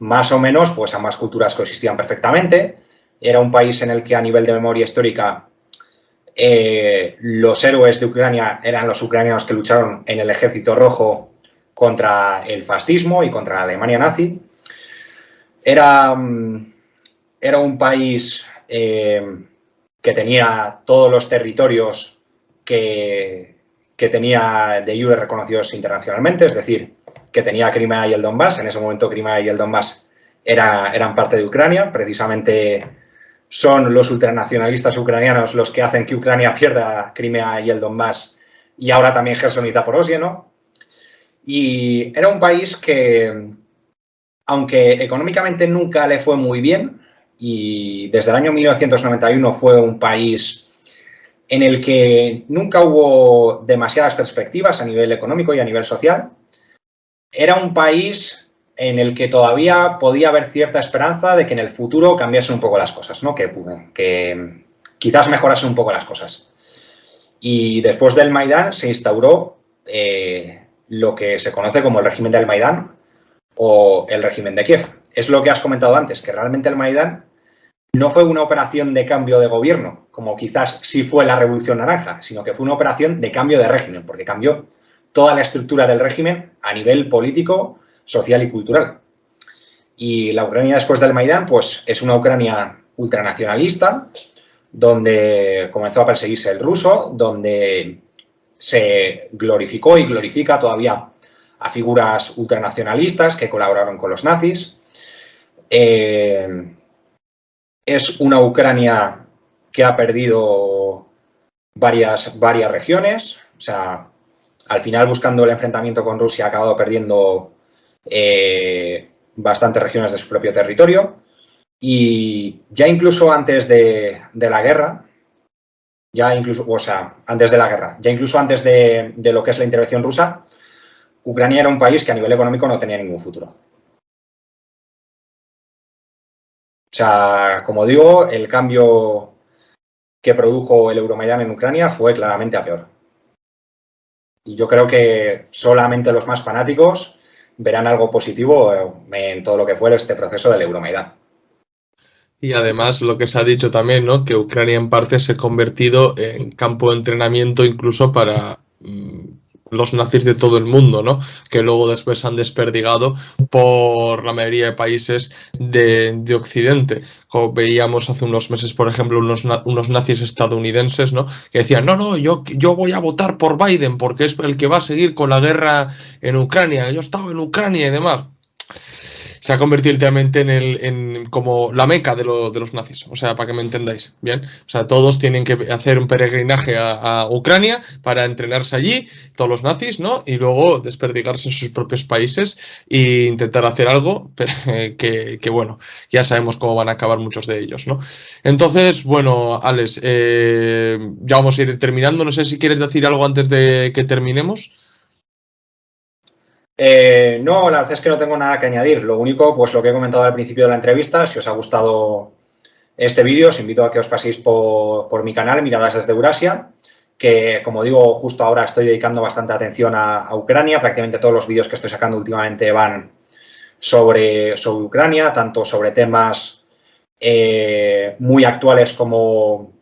más o menos, pues, ambas culturas coexistían perfectamente. Era un país en el que a nivel de memoria histórica los héroes de Ucrania eran los ucranianos que lucharon en el Ejército Rojo contra el fascismo y contra la Alemania nazi. Era un país que tenía todos los territorios que tenía de jure reconocidos internacionalmente, es decir, que tenía Crimea y el Donbass. En ese momento Crimea y el Donbass eran parte de Ucrania. Precisamente son los ultranacionalistas ucranianos los que hacen que Ucrania pierda Crimea y el Donbass y ahora también Gerson y Zaporozhye, ¿no? Y era un país que, aunque económicamente nunca le fue muy bien, y desde el año 1991 fue un país en el que nunca hubo demasiadas perspectivas a nivel económico y a nivel social, era un país en el que todavía podía haber cierta esperanza de que en el futuro cambiasen un poco las cosas, ¿no? Que quizás mejorasen un poco las cosas. Y después del Maidán se instauró lo que se conoce como el régimen del Maidán o el régimen de Kiev. Es lo que has comentado antes, que realmente el Maidán no fue una operación de cambio de gobierno, como quizás sí fue la Revolución Naranja, sino que fue una operación de cambio de régimen, porque cambió toda la estructura del régimen a nivel político, social y cultural. Y la Ucrania después del Maidán, pues es una Ucrania ultranacionalista, donde comenzó a perseguirse el ruso, donde se glorificó y glorifica todavía a figuras ultranacionalistas que colaboraron con los nazis. Es una Ucrania que ha perdido varias regiones, o sea, al final buscando el enfrentamiento con Rusia ha acabado perdiendo bastantes regiones de su propio territorio y ya incluso antes de la guerra ya incluso, o sea, antes de la guerra, ya incluso antes de lo que es la intervención rusa, Ucrania era un país que a nivel económico no tenía ningún futuro. O sea, como digo, el cambio que produjo el Euromaidan en Ucrania fue claramente a peor. Y yo creo que solamente los más fanáticos verán algo positivo en todo lo que fue este proceso del Euromaidan. Y además lo que se ha dicho también, ¿no? Que Ucrania en parte se ha convertido en campo de entrenamiento incluso para los nazis de todo el mundo, ¿no? Que luego después han desperdigado por la mayoría de países de Occidente. Como veíamos hace unos meses, por ejemplo, unos nazis estadounidenses, ¿no? Que decían, no, yo voy a votar por Biden porque es el que va a seguir con la guerra en Ucrania. Yo he estado en Ucrania y demás. Se ha convertido literalmente en como la meca de los nazis, o sea, para que me entendáis, ¿bien? O sea, todos tienen que hacer un peregrinaje a Ucrania para entrenarse allí, todos los nazis, ¿no? Y luego desperdigarse en sus propios países e intentar hacer algo que bueno, ya sabemos cómo van a acabar muchos de ellos, ¿no? Entonces, bueno, Alex, ya vamos a ir terminando, no sé si quieres decir algo antes de que terminemos. No, la verdad es que no tengo nada que añadir. Lo único, pues lo que he comentado al principio de la entrevista, si os ha gustado este vídeo, os invito a que os paséis por mi canal, Miradas desde Eurasia, que, como digo, justo ahora estoy dedicando bastante atención a Ucrania. Prácticamente todos los vídeos que estoy sacando últimamente van sobre Ucrania, tanto sobre temas muy actuales como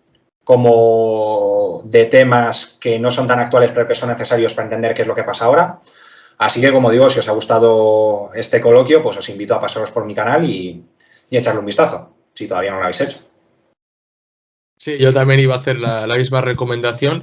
de temas que no son tan actuales pero que son necesarios para entender qué es lo que pasa ahora. Así que, como digo, si os ha gustado este coloquio, pues os invito a pasaros por mi canal y echarle un vistazo, si todavía no lo habéis hecho. Sí, yo también iba a hacer la misma recomendación,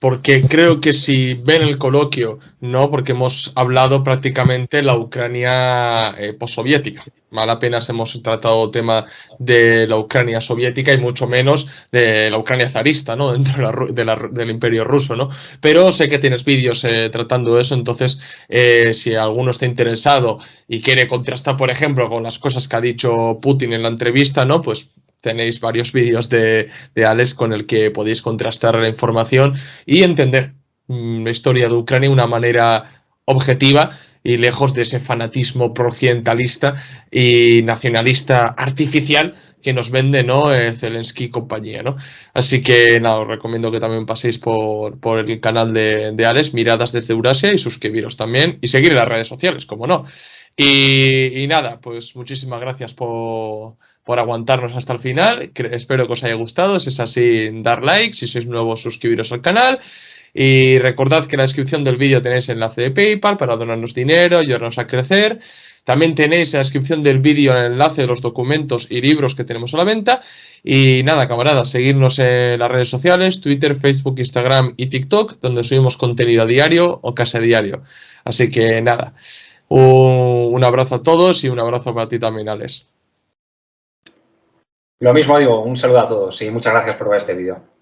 porque creo que si ven el coloquio, no, porque hemos hablado prácticamente la Ucrania postsoviética. Mal apenas hemos tratado tema de la Ucrania soviética y mucho menos de la Ucrania zarista, ¿no? Dentro del Imperio Ruso, ¿no? Pero sé que tienes vídeos tratando eso, entonces si alguno está interesado y quiere contrastar, por ejemplo, con las cosas que ha dicho Putin en la entrevista, ¿no? Pues tenéis varios vídeos de Alex con el que podéis contrastar la información y entender la historia de Ucrania de una manera objetiva y lejos de ese fanatismo prooccidentalista y nacionalista artificial que nos vende, ¿no? Zelensky y compañía, ¿no? Así que nada, os recomiendo que también paséis por el canal de Alex, Miradas desde Eurasia, y suscribiros también y seguir en las redes sociales, como no. Y nada, pues muchísimas gracias por aguantarnos hasta el final. Espero que os haya gustado. Si es así, dar like. Si sois nuevos, suscribiros al canal. Y recordad que en la descripción del vídeo tenéis enlace de PayPal para donarnos dinero, ayudarnos a crecer. También tenéis en la descripción del vídeo el enlace de los documentos y libros que tenemos a la venta. Y nada, camaradas, seguirnos en las redes sociales, Twitter, Facebook, Instagram y TikTok, donde subimos contenido a diario o casi a diario. Así que nada, un abrazo a todos y un abrazo para ti también, Alex. Lo mismo digo, un saludo a todos y muchas gracias por ver este vídeo.